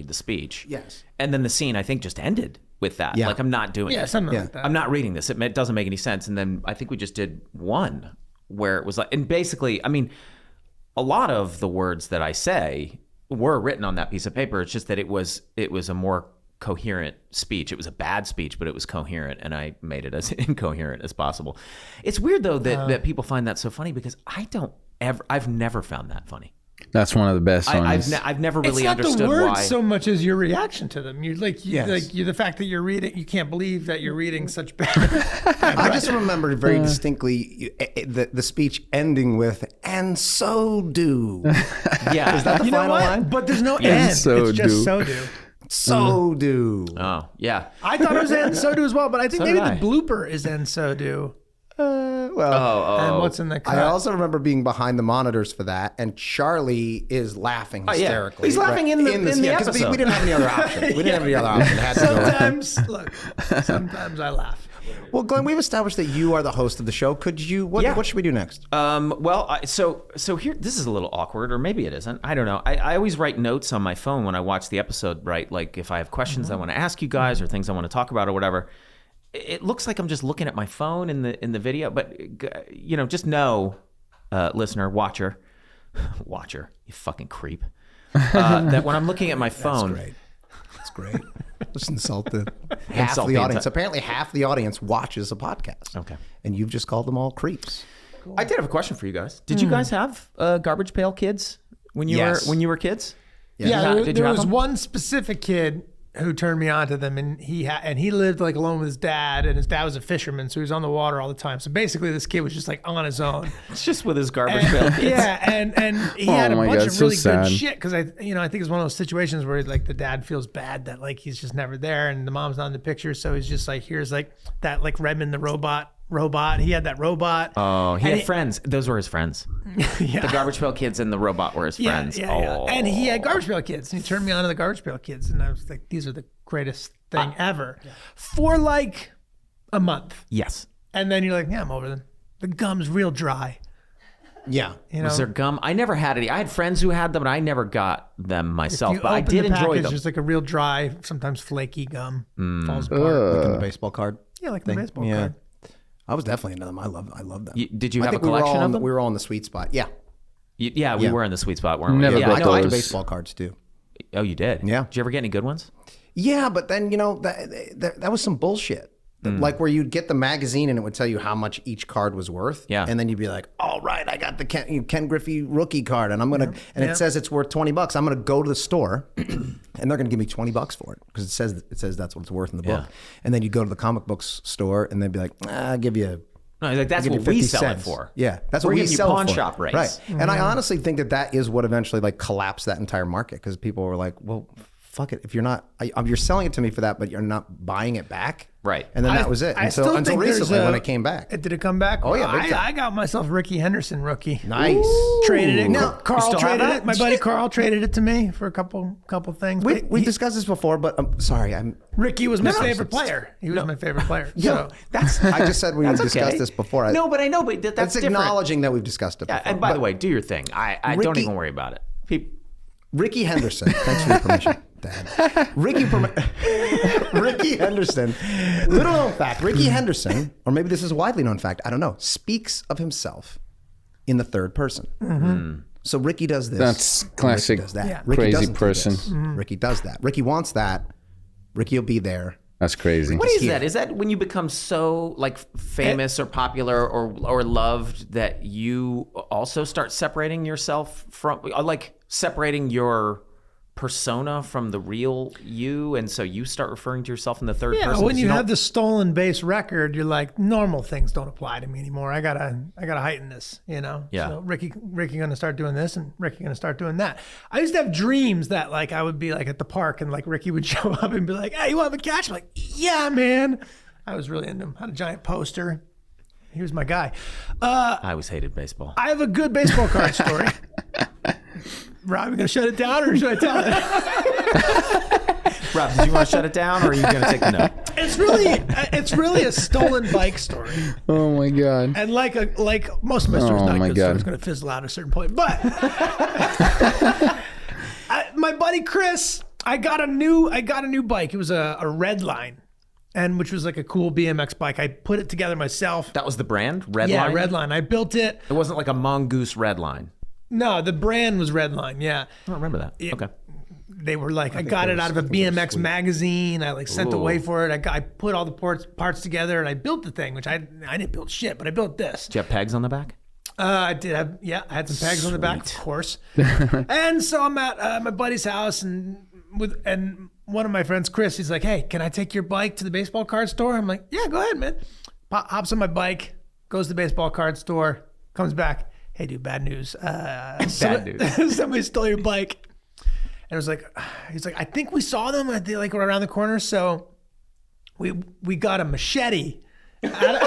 Speaker 2: the speech.
Speaker 3: Yes.
Speaker 2: And then the scene, I think, just ended with that.
Speaker 3: Yeah.
Speaker 2: Like, I'm not doing it.
Speaker 4: Something like that.
Speaker 2: I'm not reading this. It doesn't make any sense. And then I think we just did one where it was like, and basically, I mean, a lot of the words that I say were written on that piece of paper. It's just that it was a more coherent speech. It was a bad speech, but it was coherent, and I made it as incoherent as possible. It's weird though that people find that so funny, because I've never found that funny.
Speaker 1: That's one of the best ones.
Speaker 2: I've never really
Speaker 4: it's not
Speaker 2: understood
Speaker 4: the words
Speaker 2: why.
Speaker 4: so much as your reaction to them. You
Speaker 3: Yes.
Speaker 4: the fact that you're reading, you can't believe that you're reading such bad.
Speaker 3: I just remember very distinctly the speech ending with, and so do.
Speaker 2: Yeah.
Speaker 3: Is that the
Speaker 4: You know
Speaker 3: final
Speaker 4: what?
Speaker 3: line?
Speaker 4: But there's no end.
Speaker 1: so
Speaker 4: It's just
Speaker 1: do.
Speaker 4: so do.
Speaker 3: So do.
Speaker 2: Oh, yeah.
Speaker 4: I thought it was and so do as well, but I think
Speaker 2: So
Speaker 4: maybe
Speaker 2: did I.
Speaker 4: the blooper is and so do.
Speaker 3: Well,
Speaker 4: And what's in the cut?
Speaker 3: I also remember being behind the monitors for that, and Charlie is laughing
Speaker 2: yeah.
Speaker 3: hysterically.
Speaker 2: He's laughing in the
Speaker 3: yeah, 'cause
Speaker 2: episode.
Speaker 3: we didn't have any other option. We didn't have any other option. It had to go.
Speaker 4: Sometimes I laugh.
Speaker 3: Well, Glenn, we've established that you are the host of the show. Could you? What should we do next?
Speaker 2: So here, this is a little awkward, or maybe it isn't. I don't know. I always write notes on my phone when I watch the episode, right? Like if I have questions I want to ask you guys, or things I want to talk about, or whatever. It looks like I'm just looking at my phone in the video, but just know, listener, watcher, you fucking creep, that when I'm looking at my phone,
Speaker 3: That's great. Just insulted half the audience. Apparently, half the audience watches a podcast.
Speaker 2: Okay.
Speaker 3: And you've just called them all creeps.
Speaker 2: I did have a question for you guys. Did you guys have garbage pail kids when you were kids?
Speaker 4: Yeah,
Speaker 2: Did you
Speaker 4: there
Speaker 2: have
Speaker 4: was
Speaker 2: them?
Speaker 4: one specific kid who turned me on to them, and he lived like alone with his dad, and his dad was a fisherman, so he was on the water all the time. So basically, this kid was just like on his own.
Speaker 2: It's just with his garbage pail kids.
Speaker 4: Yeah, and he had a
Speaker 1: my
Speaker 4: bunch
Speaker 1: God,
Speaker 4: of
Speaker 1: so
Speaker 4: really
Speaker 1: sad.
Speaker 4: good shit, because I think it's one of those situations where like the dad feels bad that like he's just never there, and the mom's not in the picture, so he's just like, here's like that like Redmond the robot. He had that robot.
Speaker 2: Oh, he had friends. Those were his friends.
Speaker 4: Yeah.
Speaker 2: The garbage pail kids and the robot were his friends.
Speaker 4: Yeah. And he had garbage pail kids, and he turned me on to the garbage pail kids, and I was like, these are the greatest thing ever. For like a month.
Speaker 2: Yes.
Speaker 4: And then you're like, yeah, I'm over them. The gum's real dry.
Speaker 3: Yeah.
Speaker 4: You know?
Speaker 2: Was there gum? I never had any. I had friends who had them, but I never got them myself.
Speaker 4: You
Speaker 2: But I
Speaker 4: open
Speaker 2: did
Speaker 4: the
Speaker 2: enjoy
Speaker 4: package,
Speaker 2: them.
Speaker 4: There's like a real dry, sometimes flaky gum. Falls apart.
Speaker 3: Like in the baseball card.
Speaker 4: Yeah, like the baseball
Speaker 3: Yeah.
Speaker 4: card.
Speaker 3: I was definitely into them. I love them.
Speaker 2: Did you
Speaker 3: I
Speaker 2: have a
Speaker 3: think we were
Speaker 2: collection
Speaker 3: all
Speaker 2: of them?
Speaker 3: We were all in the sweet spot. Yeah.
Speaker 2: Yeah, we were in the sweet spot, weren't we?
Speaker 1: Never
Speaker 2: Yeah,
Speaker 1: got
Speaker 3: I
Speaker 2: no,
Speaker 3: collected
Speaker 1: those.
Speaker 3: baseball cards too.
Speaker 2: Oh, you did?
Speaker 3: Yeah.
Speaker 2: Did you ever get any good ones?
Speaker 3: Yeah, but then that was some bullshit. Like where you'd get the magazine and it would tell you how much each card was worth.
Speaker 2: Yeah.
Speaker 3: And then you'd be like, all right, I got the Ken Griffey rookie card and I'm going to, and it says it's worth $20. I'm going to go to the store and they're going to give me $20 for it because it says that's what it's worth in the book.
Speaker 2: Yeah.
Speaker 3: And then you go to the comic books store and they'd be like, I'll give you.
Speaker 2: No, he's like, that's
Speaker 3: I'll give
Speaker 2: what
Speaker 3: you
Speaker 2: we
Speaker 3: 50
Speaker 2: sell it
Speaker 3: cents.
Speaker 2: for.
Speaker 3: Yeah, that's
Speaker 2: We're
Speaker 3: what we
Speaker 2: giving you
Speaker 3: sell it
Speaker 2: pawn
Speaker 3: for.
Speaker 2: shop rates.
Speaker 3: Right. And I honestly think that is what eventually like collapsed that entire market because people were like, well, fuck it. If you're not, you're selling it to me for that, but you're not buying it back.
Speaker 2: Right.
Speaker 3: And then that was it. Until recently when it came back.
Speaker 4: Did it come back?
Speaker 3: Oh, yeah, big time.
Speaker 4: I got myself Ricky Henderson rookie.
Speaker 3: Nice.
Speaker 4: Traded it.
Speaker 3: Now,
Speaker 4: Carl
Speaker 2: still have
Speaker 4: traded
Speaker 2: that?
Speaker 4: it. My buddy Carl traded it to me for a couple things.
Speaker 3: We discussed this before, but sorry.
Speaker 4: Ricky was my favorite player. He was my favorite player.
Speaker 3: Yeah,
Speaker 4: So
Speaker 3: I just said we
Speaker 2: That's
Speaker 3: discussed
Speaker 2: okay.
Speaker 3: this before.
Speaker 2: No, but I know, but that's
Speaker 3: That's
Speaker 2: different.
Speaker 3: acknowledging that we've discussed it before.
Speaker 2: And by the way, do your thing. I don't
Speaker 3: Ricky-
Speaker 2: even worry about it.
Speaker 3: Ricky Henderson. Thanks for your permission, Dad. Ricky Henderson. Little known fact. Ricky Henderson, or maybe this is a widely known fact, I don't know, speaks of himself in the third person. So Ricky does this.
Speaker 1: That's classic
Speaker 3: Ricky does that.
Speaker 4: Yeah.
Speaker 3: Ricky
Speaker 1: crazy
Speaker 3: doesn't do
Speaker 1: person.
Speaker 3: this. Ricky does that. Ricky wants that. Ricky will be there.
Speaker 1: That's crazy.
Speaker 2: What is that? Is that when you become so like famous or popular or loved that you also start separating yourself from, like separating your persona from the real you, and so you start referring to yourself in the third person?
Speaker 4: when you have the stolen base record, you're like, normal things don't apply to me anymore. I gotta heighten this,
Speaker 2: Yeah.
Speaker 4: So Ricky gonna start doing this, and Ricky gonna start doing that. I used to have dreams that like I would be like at the park, and like Ricky would show up and be like, "Hey, you want to catch?" I'm like, "Yeah, man." I was really into him. Had a giant poster. He was my guy.
Speaker 2: I always hated baseball.
Speaker 4: I have a good baseball card story. Rob, you gonna shut it down, or should I tell it?
Speaker 2: Rob, did you want to shut it down, or are you going to take the note?
Speaker 4: It's really a stolen bike story,
Speaker 1: Oh my god.
Speaker 4: and like most of my stories,
Speaker 1: Oh
Speaker 4: not a
Speaker 1: my
Speaker 4: good
Speaker 1: God.
Speaker 4: story. It's gonna fizzle out at a certain point. But my buddy Chris, I got a new bike. It was a red line, and which was like a cool BMX bike. I put it together myself.
Speaker 2: That was the brand? Redline?
Speaker 4: Yeah, Redline. I built it.
Speaker 2: It wasn't like a Mongoose Redline.
Speaker 4: No, the brand was Redline. Yeah.
Speaker 2: I don't remember that. Okay.
Speaker 4: They were like, I got it out of a BMX magazine. I like sent away for it. I put all the parts together and I built the thing, which I didn't build shit, but I built this.
Speaker 2: Did you have pegs on the back?
Speaker 4: I did have, I had some pegs on the back, of course. And so I'm at my buddy's house and one of my friends, Chris, he's like, "Hey, can I take your bike to the baseball card store?" I'm like, "Yeah, go ahead, man." Hops on my bike, goes to the baseball card store, comes back. "Hey, dude, bad news.
Speaker 2: Bad news.
Speaker 4: Somebody stole your bike." And it was like, he's like, "I think we saw them. They like were around the corner, so we got a machete out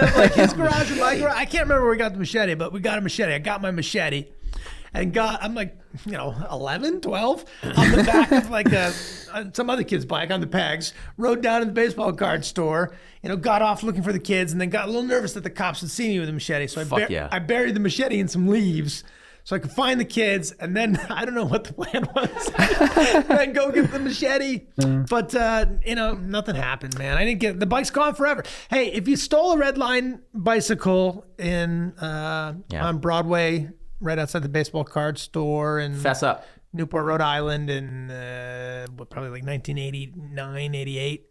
Speaker 4: of like his garage and my garage. I can't remember where we got the machete, but we got a machete. I got my machete, and I'm like, 11, 12, on the back of like some other kid's bike on the pegs. Rode down to the baseball card store. Got off looking for the kids, and then got a little nervous that the cops would see me with a machete. So I buried the machete in some leaves so I could find the kids, and then I don't know what the plan was. Then go get the machete. But nothing happened, man. I didn't get the bike's gone forever. Hey, if you stole a Redline bicycle on Broadway, right outside the baseball card store, and
Speaker 2: Fess up.
Speaker 4: Newport, Rhode Island, in probably like 1989, 88.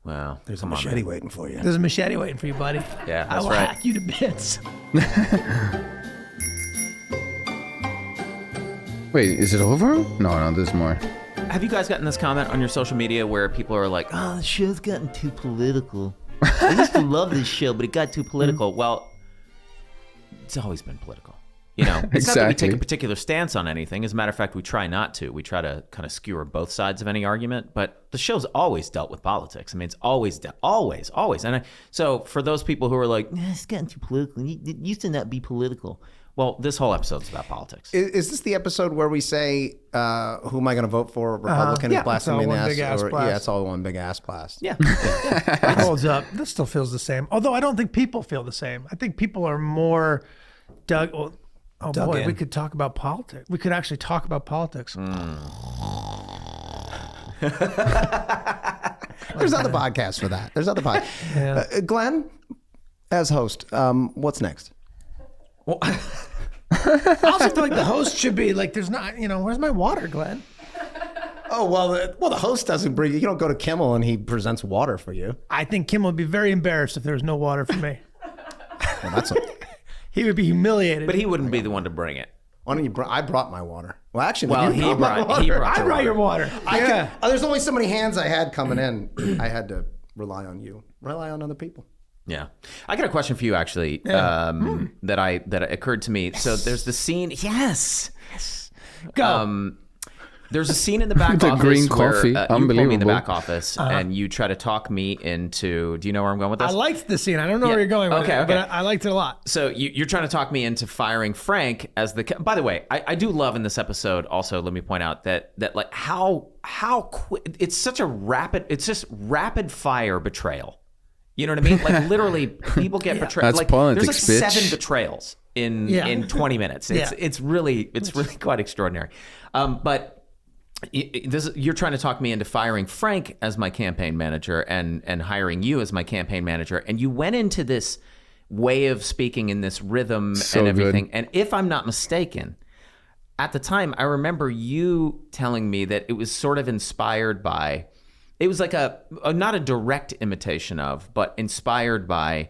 Speaker 2: Wow.
Speaker 3: There's a machete waiting for you.
Speaker 4: There's a machete waiting for you, buddy.
Speaker 2: Yeah,
Speaker 4: I
Speaker 2: that's
Speaker 4: will
Speaker 2: right.
Speaker 4: hack you to bits.
Speaker 1: Wait, is it over? No, there's more.
Speaker 2: Have you guys gotten this comment on your social media where people are like, "Oh, the show's gotten too political. I used to love this show, but it got too political." Well, it's always been political. It's not that we
Speaker 1: Exactly.
Speaker 2: take a particular stance on anything. As a matter of fact, we try not to. We try to kind of skewer both sides of any argument. But the show's always dealt with politics. I mean, it's always. And so for those people who are like, "It's gotten too political. It used to not be political." Well, this whole episode's about politics.
Speaker 3: Is this the episode where we say, who am I going to vote for, Republican,
Speaker 4: Yeah.
Speaker 3: blast
Speaker 4: It's all
Speaker 3: me in the
Speaker 4: one
Speaker 3: ass?
Speaker 4: big ass blast.
Speaker 3: Yeah, it's all one big ass blast.
Speaker 2: Yeah.
Speaker 4: That holds up. That still feels the same. Although I don't think people feel the same. I think people are more dug. Oh
Speaker 3: Dug
Speaker 4: boy,
Speaker 3: in.
Speaker 4: we could talk about politics. We could actually talk about politics.
Speaker 3: There's other podcasts for that. There's other podcasts. Glenn, as host, what's next?
Speaker 4: Well, I also feel like the host should be like, there's not, where's my water, Glenn?
Speaker 3: Oh, well, the host doesn't bring you. You don't go to Kimmel and he presents water for you.
Speaker 4: I think Kimmel would be very embarrassed if there was no water for me.
Speaker 3: Well,
Speaker 4: he would be humiliated.
Speaker 2: But he wouldn't be the one to bring it.
Speaker 3: Why don't you? I brought my water. Well, actually,
Speaker 2: he brought
Speaker 4: your water.
Speaker 3: There's only so many hands I had coming in. I had to rely on you. Rely on other people.
Speaker 2: Yeah, I got a question for you actually. That occurred to me. Yes. So there's the scene. Yes.
Speaker 4: Go.
Speaker 2: There's a scene in the back office
Speaker 1: green coffee.
Speaker 2: where you pull me in the back office and you try to talk me into. Do you know where I'm going with this?
Speaker 4: I liked the scene. I don't know where you're going with it, but I liked it a lot.
Speaker 2: So you're trying to talk me into firing Frank as the. By the way, I do love in this episode. Also, let me point out that like how quick it's such a rapid. It's just rapid fire betrayal. You know what I mean? Like literally, people get betrayed.
Speaker 1: That's
Speaker 2: like
Speaker 1: politics,
Speaker 2: there's like 7
Speaker 1: bitch.
Speaker 2: betrayals in 20 minutes. It's really quite extraordinary. But. You're trying to talk me into firing Frank as my campaign manager and hiring you as my campaign manager. And you went into this way of speaking in this rhythm and everything. Good. And if I'm not mistaken, at the time, I remember you telling me that it was sort of inspired by, it was like not a direct imitation of, but inspired by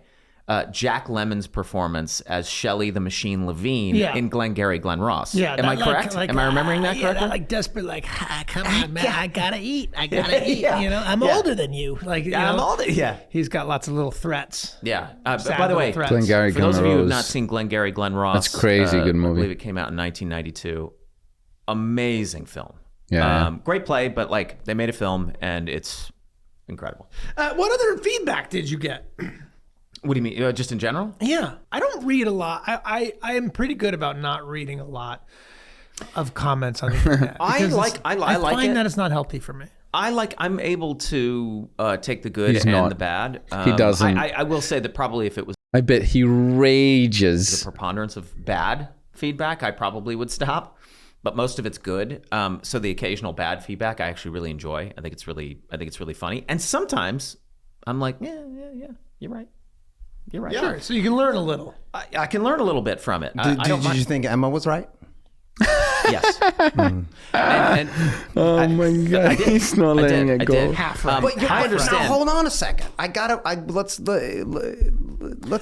Speaker 2: Jack Lemmon's performance as Shelley the Machine Levine in Glengarry Glen Ross. Yeah, am I correct? Am I remembering that correctly?
Speaker 4: Like desperate, like, come on, man, I gotta eat. I'm older than you. Like,
Speaker 2: I'm older. Yeah,
Speaker 4: he's got lots of little threats.
Speaker 2: Yeah. By the way,
Speaker 1: Glengarry
Speaker 2: for those of you who have not seen Glengarry Glen Ross,
Speaker 1: that's crazy good movie.
Speaker 2: I believe it came out in 1992. Amazing film.
Speaker 1: Yeah.
Speaker 2: Great play, but like they made a film and it's incredible.
Speaker 4: What other feedback did you get?
Speaker 2: What do you mean? Just in general?
Speaker 4: Yeah. I don't read a lot. I am pretty good about not reading a lot of comments on the internet. I
Speaker 2: find
Speaker 4: that it's not healthy for me.
Speaker 2: I'm able to take the good and the bad.
Speaker 1: He doesn't.
Speaker 2: I will say that probably if it was
Speaker 1: I bet he rages.
Speaker 2: the preponderance of bad feedback, I probably would stop. But most of it's good. So the occasional bad feedback I actually really enjoy. I think it's really funny. And sometimes I'm like, yeah, you're right. You're right.
Speaker 4: Sure. So you can learn a little.
Speaker 2: I can learn a little bit from it.
Speaker 3: Did you think Emma was right?
Speaker 2: Yes.
Speaker 1: Oh my God, he's not letting it go.
Speaker 2: I did. Half right.
Speaker 3: But
Speaker 2: I understand.
Speaker 3: Now, hold on a second. Let's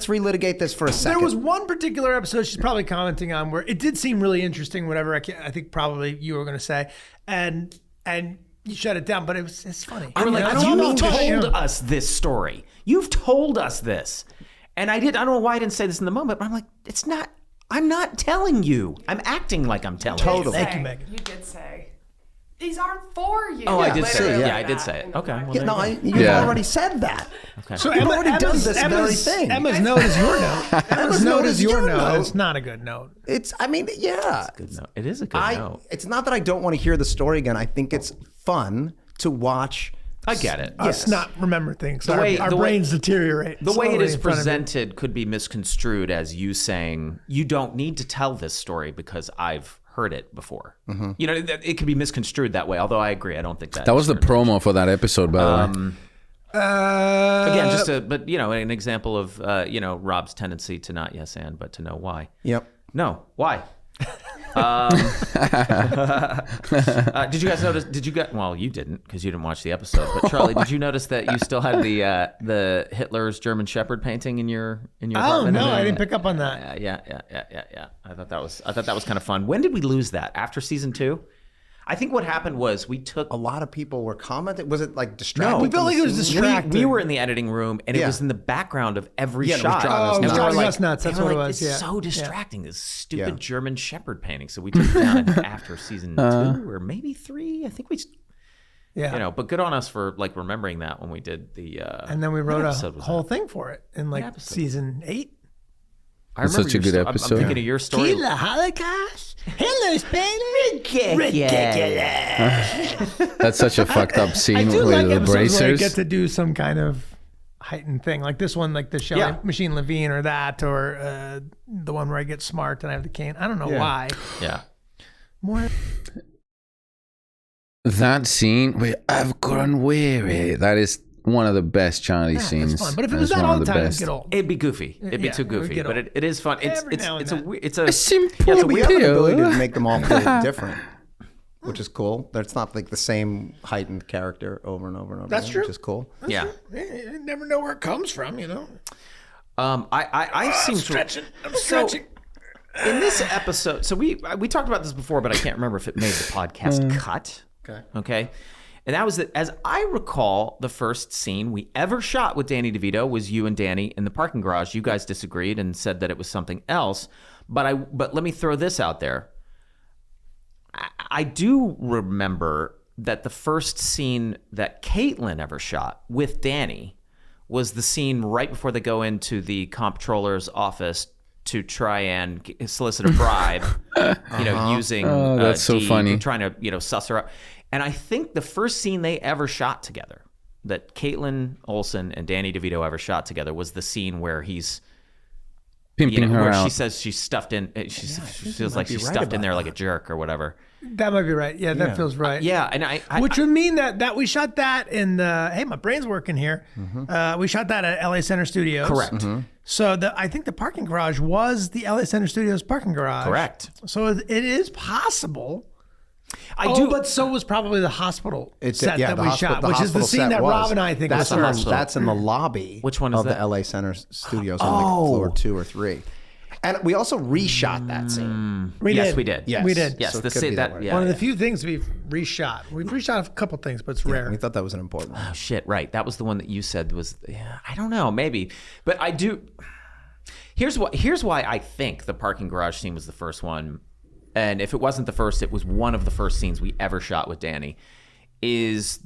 Speaker 3: relitigate this for a second.
Speaker 4: There was one particular episode she's probably commenting on where it did seem really interesting. Whatever I think probably you were going to say, and you shut it down. But it's funny.
Speaker 2: I'm like, you've told us this story. You've told us this. And I don't know why I didn't say this in the moment, but I'm like, it's not, I'm not telling you. I'm acting like I'm telling you.
Speaker 3: Totally.
Speaker 4: Thank you, Megan.
Speaker 5: You did say, these aren't for you.
Speaker 2: Oh, I did say
Speaker 5: Literally
Speaker 2: yeah, I did say it. Okay. Well,
Speaker 3: you've already said that.
Speaker 2: Okay.
Speaker 3: So you've already done this very thing.
Speaker 4: Emma's note is your note. Emma's note is your note. It's not a good note.
Speaker 3: It's a good
Speaker 2: note. It is a good note.
Speaker 3: It's not that I don't want to hear the story again. I think it's fun to watch.
Speaker 2: I get it.
Speaker 4: Us not remember things. Our
Speaker 2: the
Speaker 4: brains deteriorate.
Speaker 2: The way it is presented could be misconstrued as you saying, you don't need to tell this story because I've heard it before. Mm-hmm. You know, it could be misconstrued that way, although I agree. I don't think that was the
Speaker 1: promo for that episode, by the way.
Speaker 2: Again, but an example of, Rob's tendency to not yes and, but to know why.
Speaker 3: Yep.
Speaker 2: No, why? Did you guys notice? Well, you didn't because you didn't watch the episode. But Charlie, did you notice that you still had the Hitler's German Shepherd painting in your apartment?
Speaker 4: Oh no, I didn't pick up on that.
Speaker 2: Yeah. I thought that was kind of fun. When did we lose that? After season 2? I think what happened was we took
Speaker 3: a lot of people were commenting. Was it like distracting?
Speaker 4: No, we felt like it was distracting.
Speaker 2: We were in the editing room and it was in the background of every shot.
Speaker 3: It was
Speaker 4: driving us nuts. That's what it was.
Speaker 2: It's so distracting. This stupid German Shepherd painting. So we took it down after season 2 or maybe 3. I think we. Yeah. But good on us for like remembering that when we did the.
Speaker 4: And then we wrote a whole thing for it in like season 8.
Speaker 1: I remember such a good episode.
Speaker 2: I'm thinking of your story.
Speaker 4: The Holocaust? Hitler's painting?
Speaker 1: Ridiculous. That's such a fucked up scene with the bracers.
Speaker 4: Where I get to do some kind of heightened thing. Like this one, like the Shelley Machine Levine or that, or the one where I get smart and I have the cane. I don't know why.
Speaker 2: Yeah.
Speaker 4: More.
Speaker 1: That scene where I've grown weary. That is one of the best Charlie
Speaker 4: Yeah,
Speaker 1: scenes.
Speaker 4: it's fun. But if it
Speaker 1: It's
Speaker 4: was that
Speaker 1: one
Speaker 4: all
Speaker 1: of
Speaker 4: the
Speaker 1: the
Speaker 4: time,
Speaker 1: best.
Speaker 4: it'd get old.
Speaker 2: It'd be goofy. It'd be
Speaker 4: Yeah,
Speaker 2: too
Speaker 4: it would
Speaker 2: goofy.
Speaker 4: get
Speaker 2: But
Speaker 4: old.
Speaker 2: it is fun.
Speaker 4: Every now and then.
Speaker 2: It's a
Speaker 1: Simple
Speaker 2: Yeah, it's a
Speaker 3: We
Speaker 2: weird-
Speaker 3: have the ability to make them all feel different, which is cool. It's not like the same heightened character over and over and over.
Speaker 4: That's
Speaker 3: again,
Speaker 4: true.
Speaker 3: Which is cool.
Speaker 2: yeah.
Speaker 4: You never know where it comes from, you know.
Speaker 2: I seem to.
Speaker 4: I'm stretching.
Speaker 2: In this episode, so we talked about this before, but I can't remember if it made the podcast cut. Okay. And that was that. As I recall, the first scene we ever shot with Danny DeVito was you and Danny in the parking garage. You guys disagreed and said that it was something else. But let me throw this out there. I do remember that the first scene that Caitlin ever shot with Danny was the scene right before they go into the comptroller's office to try and solicit a bribe, using
Speaker 1: that's so funny.
Speaker 2: trying to, suss her up. And I think the first scene they ever shot together, that Caitlin Olsen and Danny DeVito ever shot together, was the scene where he's
Speaker 1: Pimping her
Speaker 2: where
Speaker 1: out.
Speaker 2: she says she's stuffed in. She feels like she's stuffed in there like a jerk or whatever.
Speaker 4: That might be right. Yeah, that feels right.
Speaker 2: Yeah, and I
Speaker 4: Which would mean that we shot that in the, hey, my brain's working here. We shot that at LA Center Studios.
Speaker 2: correct.
Speaker 4: So I think the parking garage was the LA Center Studios parking garage.
Speaker 2: Correct.
Speaker 4: So it is possible.
Speaker 2: I do.
Speaker 4: But so was probably the hospital set
Speaker 3: the
Speaker 4: that we shot,
Speaker 3: the
Speaker 4: which is the
Speaker 3: hospital
Speaker 4: scene
Speaker 3: set
Speaker 4: that
Speaker 3: was.
Speaker 4: Rob and I think was
Speaker 3: that's in the,
Speaker 4: first.
Speaker 3: that's in the lobby.
Speaker 2: Which one is
Speaker 3: of
Speaker 2: that?
Speaker 3: the LA Center Studios on like floor 2 or 3. And we also reshot that scene.
Speaker 2: Yes, we did.
Speaker 3: Yes.
Speaker 4: We did.
Speaker 2: Yes,
Speaker 3: So it
Speaker 2: the
Speaker 3: could
Speaker 2: scene
Speaker 3: be
Speaker 2: that.
Speaker 3: that way.
Speaker 2: Yeah,
Speaker 4: One of
Speaker 2: yeah.
Speaker 4: the few things we've reshot. We've reshot a couple things, but it's rare.
Speaker 3: We thought that was an important one.
Speaker 2: Oh, shit, right. That was the one that you said was. Yeah, I don't know, maybe, but I do. Here's why I think the parking garage scene was the first one, and if it wasn't the first, it was one of the first scenes we ever shot with Danny. Is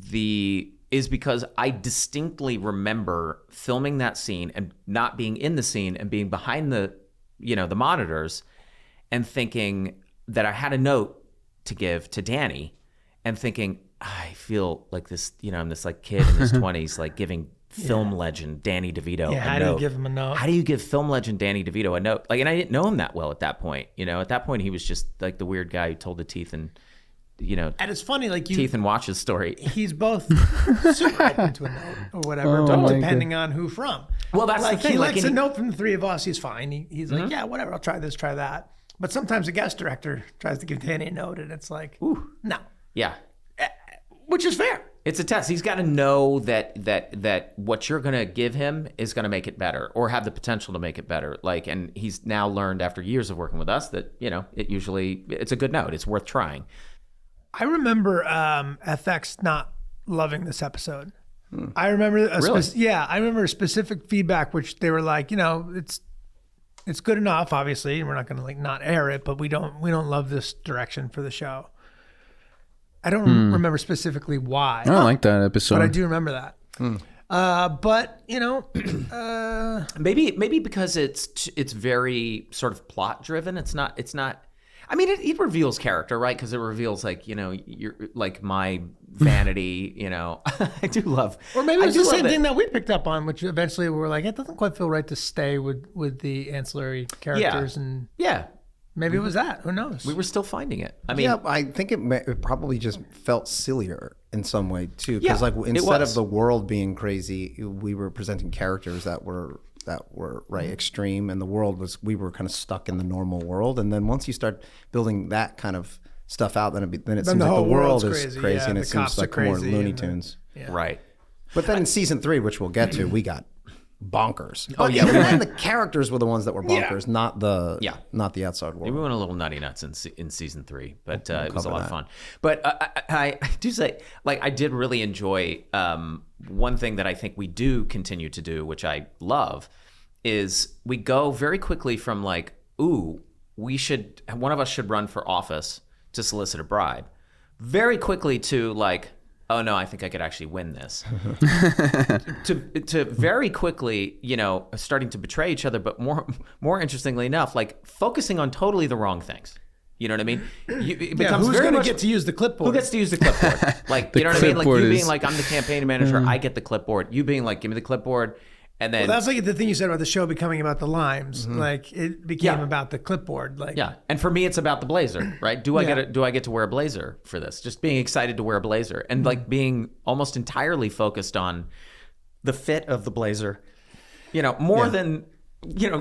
Speaker 2: because I distinctly remember filming that scene and not being in the scene and being behind the monitors and thinking that I had a note to give to Danny and thinking, I feel like this, I'm this like kid in his 20s, like giving film legend Danny DeVito a
Speaker 4: how
Speaker 2: note.
Speaker 4: do you give him a note?
Speaker 2: How do you give film legend Danny DeVito a note? Like, and I didn't know him that well at that point. At that point, he was just like the weird guy who told the Teeth and,
Speaker 4: And it's funny, like
Speaker 2: Teeth and Watches story.
Speaker 4: he's both super open to a note or whatever, depending on who from.
Speaker 2: Well, that's
Speaker 4: like
Speaker 2: the thing.
Speaker 4: he
Speaker 2: Like,
Speaker 4: likes a
Speaker 2: and
Speaker 4: note from the three of us. He's fine. He's like, yeah, whatever. I'll try this, try that. But sometimes a guest director tries to give Danny a note, and it's like, no,
Speaker 2: Yeah.
Speaker 4: which is fair.
Speaker 2: It's a test. He's got to know that what you're going to give him is going to make it better or have the potential to make it better. Like, and he's now learned after years of working with us that, it's a good note. It's worth trying.
Speaker 4: I remember FX not loving this episode. I remember I remember specific feedback, which they were like, it's good enough, obviously, and we're not going to like not air it, but we don't love this direction for the show. I don't remember specifically why.
Speaker 1: I don't like that episode.
Speaker 4: But I do remember that. But
Speaker 2: Maybe because it's very sort of plot driven. It's not. I mean, it reveals character, right? Because it reveals like you're like my vanity. I do love.
Speaker 4: Or maybe it's the same thing that we picked up on, which eventually we were like, it doesn't quite feel right to stay with the ancillary characters, and
Speaker 2: Yeah,
Speaker 4: maybe it was that. Who knows?
Speaker 2: we were still finding it. I mean,
Speaker 3: Yeah, I think it probably just felt sillier in some way too, because
Speaker 2: Yeah,
Speaker 3: like
Speaker 2: it
Speaker 3: instead
Speaker 2: was.
Speaker 3: of the world being crazy, we were presenting characters that were right extreme, and the world we were kind of stuck in the normal world. And then once you start building that kind of stuff out, then it seems
Speaker 4: the
Speaker 3: like the
Speaker 4: whole
Speaker 3: world
Speaker 4: world's
Speaker 3: is
Speaker 4: crazy.
Speaker 3: crazy,
Speaker 4: Yeah,
Speaker 3: and
Speaker 4: the
Speaker 3: it
Speaker 4: cops
Speaker 3: seems
Speaker 4: are
Speaker 3: like more
Speaker 4: crazy,
Speaker 3: Looney
Speaker 4: and
Speaker 3: Tunes.
Speaker 2: right.
Speaker 3: But then in season 3, which we'll get to, we got bonkers.
Speaker 2: Oh, yeah.
Speaker 3: Even then the characters were the ones that were bonkers, not the outside world.
Speaker 2: We went a little nutty nuts in season 3, but it was a
Speaker 3: cover
Speaker 2: lot
Speaker 3: that.
Speaker 2: of fun. But I do say, like, I did really enjoy one thing that I think we do continue to do, which I love, is we go very quickly from like, ooh, one of us should run for office to solicit a bribe, very quickly to like, oh no, I think I could actually win this. to very quickly, starting to betray each other, but more interestingly enough, like focusing on totally the wrong things. You know what I mean? It becomes
Speaker 4: who's
Speaker 2: very
Speaker 4: going to
Speaker 2: much,
Speaker 4: get to use the clipboard?
Speaker 2: who gets to use the clipboard? Like, you know what I mean? Like
Speaker 1: clipboard
Speaker 2: you
Speaker 1: is-
Speaker 2: being like, I'm the campaign manager, I get the clipboard. You being like, give me the clipboard, and then
Speaker 4: Well, that's like the thing you said about the show becoming about the limes. Like it became
Speaker 2: Yeah.
Speaker 4: about the clipboard. Like
Speaker 2: yeah. And for me, it's about the blazer, right? Do I
Speaker 4: Yeah.
Speaker 2: get to wear a blazer for this? Just being excited to wear a blazer and like being almost entirely focused on the fit of the blazer. More than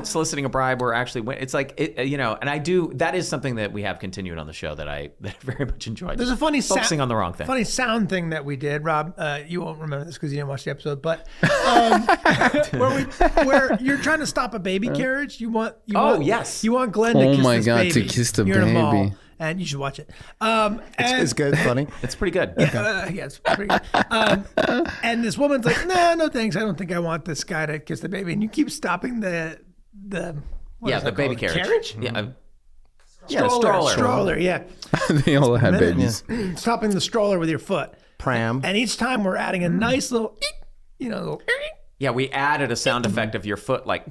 Speaker 2: soliciting a bribe or actually it's like and I do. That is something that we have continued on the show that I very much enjoyed.
Speaker 4: There's a funny
Speaker 2: focusing on the wrong thing.
Speaker 4: Funny sound thing that we did, Rob. You won't remember this because you didn't watch the episode, but where you're trying to stop a baby carriage, you want Glenn to kiss this baby.
Speaker 1: To kiss the
Speaker 4: You're in a mall,
Speaker 1: baby.
Speaker 4: and you should watch it.
Speaker 3: It's good, it's funny.
Speaker 2: It's pretty good.
Speaker 4: Yeah, it's pretty good. And this woman's like, no thanks. I don't think I want this guy to kiss the baby. And you keep stopping the
Speaker 2: baby carriage. Yeah,
Speaker 4: stroller. Yeah.
Speaker 1: They all had babies.
Speaker 4: Stopping the stroller with your foot.
Speaker 3: Pram.
Speaker 4: And each time we're adding a nice little,
Speaker 2: Yeah, we added a sound effect of your foot like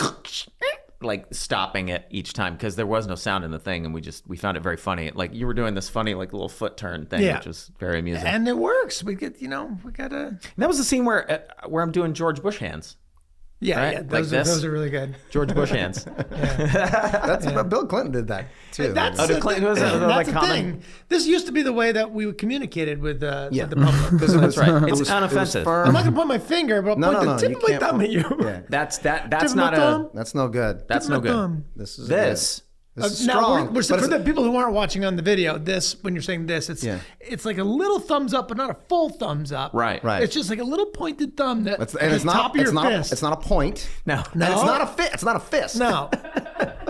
Speaker 2: stopping it each time because there was no sound in the thing, and we found it very funny. Like you were doing this funny little foot turn thing, which was very amusing.
Speaker 4: And it works. We get we gotta.
Speaker 2: And that was the scene where I'm doing George Bush hands.
Speaker 4: Yeah, those are really good.
Speaker 2: George Bush hands.
Speaker 3: Bill Clinton did that too.
Speaker 2: Did Clinton? Was that
Speaker 4: that's the
Speaker 2: common?
Speaker 4: thing. This used to be the way that we communicated with the public.
Speaker 2: That's right. It's unoffensive.
Speaker 4: I'm not gonna point my finger, but I'll point the tip of my thumb at you.
Speaker 3: Yeah.
Speaker 2: That's
Speaker 3: no good.
Speaker 2: That's no good.
Speaker 3: This is
Speaker 4: Now,
Speaker 3: strong.
Speaker 4: for the people who aren't watching on the video, when you're saying this, it's like a little thumbs up, but not a full thumbs up.
Speaker 2: Right.
Speaker 4: It's just like a little pointed thumb that
Speaker 3: it's
Speaker 4: top of your fist.
Speaker 3: It's not a point.
Speaker 2: No.
Speaker 3: And it's not a fist. It's not a fist.
Speaker 4: No.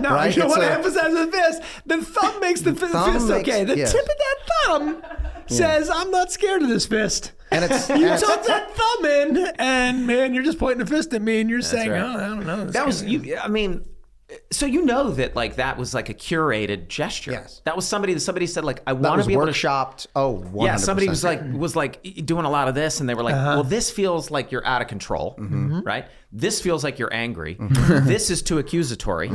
Speaker 4: No,
Speaker 3: Right?
Speaker 4: you don't want to
Speaker 3: It's
Speaker 4: emphasize the fist. The thumb makes the fist okay. The tip of that thumb says, I'm not scared of this fist.
Speaker 3: And it's
Speaker 4: you tuck that thumb in, and man, you're just pointing a fist at me, and you're saying,
Speaker 2: right.
Speaker 4: I don't know.
Speaker 2: That was you. I mean. So that that was like a curated gesture.
Speaker 3: Yes.
Speaker 2: That was somebody said like I want to be able to
Speaker 3: workshopped. Oh, 100%.
Speaker 2: Yeah, somebody was like doing a lot of this, and they were like, well, this feels like you're out of control, right? This feels like you're angry. This is too accusatory.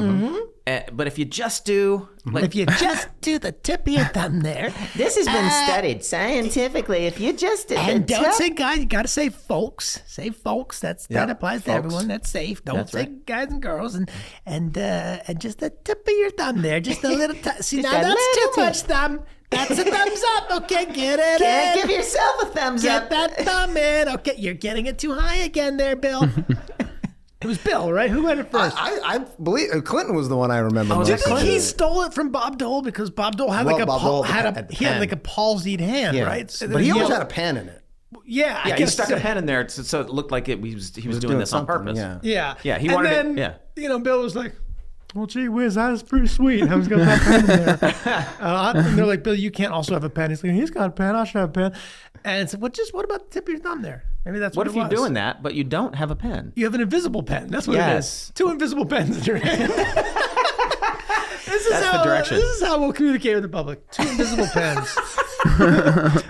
Speaker 2: But if you just do
Speaker 4: the tip of your thumb there,
Speaker 6: This has been studied scientifically. If you just did
Speaker 4: and don't say guys, you got to say folks. Say folks. That applies to
Speaker 3: folks.
Speaker 4: everyone. That's safe. Don't say guys and girls. And just the tip of your thumb there, just a little. See, now that's too much thumb. That's a thumbs up. Okay, get it
Speaker 6: Can't
Speaker 4: in.
Speaker 6: give yourself a thumbs up.
Speaker 4: Get that thumb in. Okay, you're getting it too high again there, Bill. It was Bill, right? Who went it first?
Speaker 3: I believe Clinton was the one I remember.
Speaker 4: Do you think he stole it from Bob Dole because Bob Dole had had like a palsied hand, right?
Speaker 3: But he always had a pen in it.
Speaker 4: Yeah, I
Speaker 2: he
Speaker 4: guess
Speaker 2: stuck a pen in there so it looked like he was doing this on purpose.
Speaker 4: Yeah.
Speaker 2: He wanted it.
Speaker 4: Bill was like, well, gee whiz, that's pretty sweet. I was going to have a pen in there. And they're like, Bill, you can't also have a pen. He's like, he's got a pen. I should have a pen. And so, what about the tip of your thumb there? Maybe that's what it was.
Speaker 2: What if you're doing that, but you don't have a pen?
Speaker 4: You have an invisible pen. That's what it is. 2 invisible pens in your hand. That's the direction. This is how we'll communicate with the public. 2 invisible pens.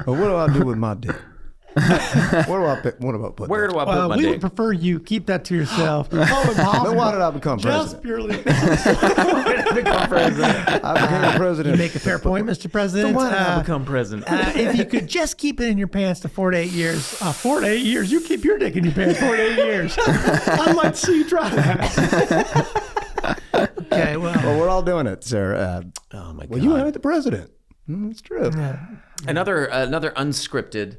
Speaker 3: What do I do with my dick? What about put
Speaker 2: Where
Speaker 3: that?
Speaker 2: do I put my
Speaker 4: we
Speaker 2: dick?
Speaker 4: would prefer you keep that to yourself.
Speaker 3: Then why did I become
Speaker 4: Just
Speaker 3: president?
Speaker 4: purely.
Speaker 3: I became president.
Speaker 4: You make a fair point, Mr. President.
Speaker 2: Why did I become president?
Speaker 4: If you could just keep it in your pants to 4 to 8 years. 4 to 8 years? You keep your dick in your pants 4 to 8 years. I'd like to see you try that. Okay,
Speaker 3: Well, we're all doing it, sir.
Speaker 2: Oh my God!
Speaker 3: Well, you ain't the president. It's true.
Speaker 2: Another unscripted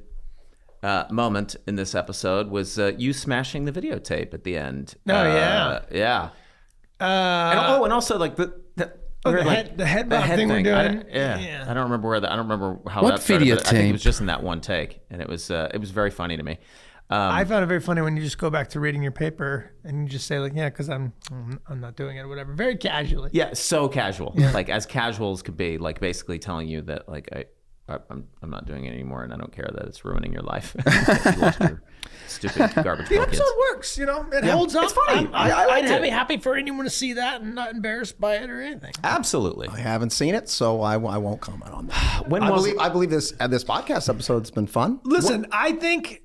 Speaker 2: moment in this episode was you smashing the videotape at the end.
Speaker 4: Yeah.
Speaker 2: And also like the
Speaker 4: head bob thing we're doing.
Speaker 2: I don't remember how
Speaker 1: What
Speaker 2: that started, but I think
Speaker 1: videotape?
Speaker 2: it was just in that one take, and it was very funny to me.
Speaker 4: I found it very funny when you just go back to reading your paper and you just say like, yeah, because I'm not doing it or whatever, very casually.
Speaker 2: Yeah, so casual, like as casual as could be, like basically telling you that like I'm not doing it anymore, and I don't care that it's ruining your life. You lost your stupid garbage.
Speaker 4: The episode works, it holds up.
Speaker 2: It's funny. I liked
Speaker 4: I'd be
Speaker 2: it.
Speaker 4: happy for anyone to see that and not embarrassed by it or anything.
Speaker 2: Absolutely.
Speaker 3: I haven't seen it, so I won't comment on that.
Speaker 2: I
Speaker 3: believe this podcast episode's been fun.
Speaker 4: Listen, I think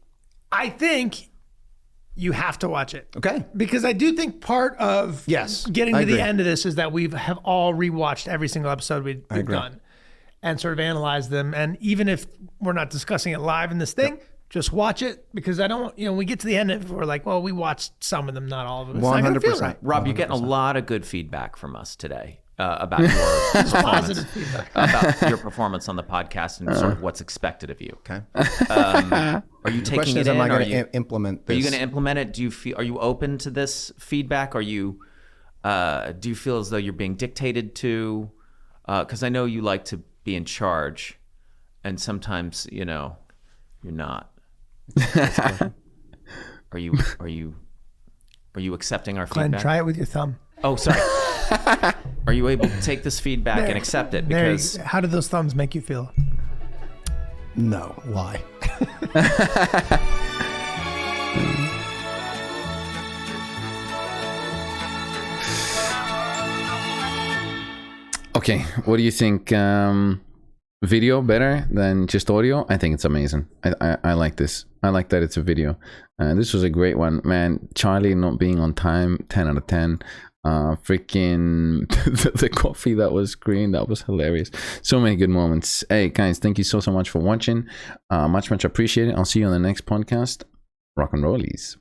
Speaker 4: you have to watch it.
Speaker 3: Okay.
Speaker 4: Because I do think part of getting
Speaker 3: I
Speaker 4: to the
Speaker 3: agree.
Speaker 4: end of this is that we have all rewatched every single episode we've done and sort of analyzed them. And even if we're not discussing it live in this thing, just watch it, because I don't, we get to the end of it, we're like, well, we watched some of them, not all of them. It's not gonna feel
Speaker 3: 100%.
Speaker 4: right.
Speaker 2: Rob, you're getting a lot of good feedback from us today about your performance,
Speaker 4: Positive feedback.
Speaker 2: about your performance on the podcast and sort of what's expected of you.
Speaker 3: Okay.
Speaker 2: Are you
Speaker 3: The
Speaker 2: taking
Speaker 3: question
Speaker 2: it
Speaker 3: is,
Speaker 2: in?
Speaker 3: am I
Speaker 2: Are
Speaker 3: going
Speaker 2: you,
Speaker 3: to implement
Speaker 2: are
Speaker 3: this?
Speaker 2: you going to implement it? Are you open to this feedback? Do you feel as though you're being dictated to? Because I know you like to be in charge, and sometimes you're not. Are you accepting our
Speaker 4: Glenn,
Speaker 2: feedback?
Speaker 4: try it with your thumb.
Speaker 2: Oh, sorry. Are you able to take this feedback and accept it? Because
Speaker 4: How did those thumbs make you feel?
Speaker 3: No. Why?
Speaker 1: Okay, what do you think? Video better than just audio? I think it's amazing. I like this. I like that it's a video. This was a great one, man. Charlie not being on time, 10 out of 10. Freaking the coffee that was green, that was hilarious. So many good moments. Hey guys, thank you so much for watching. Much appreciated. I'll see you on the next podcast. Rock and rollies.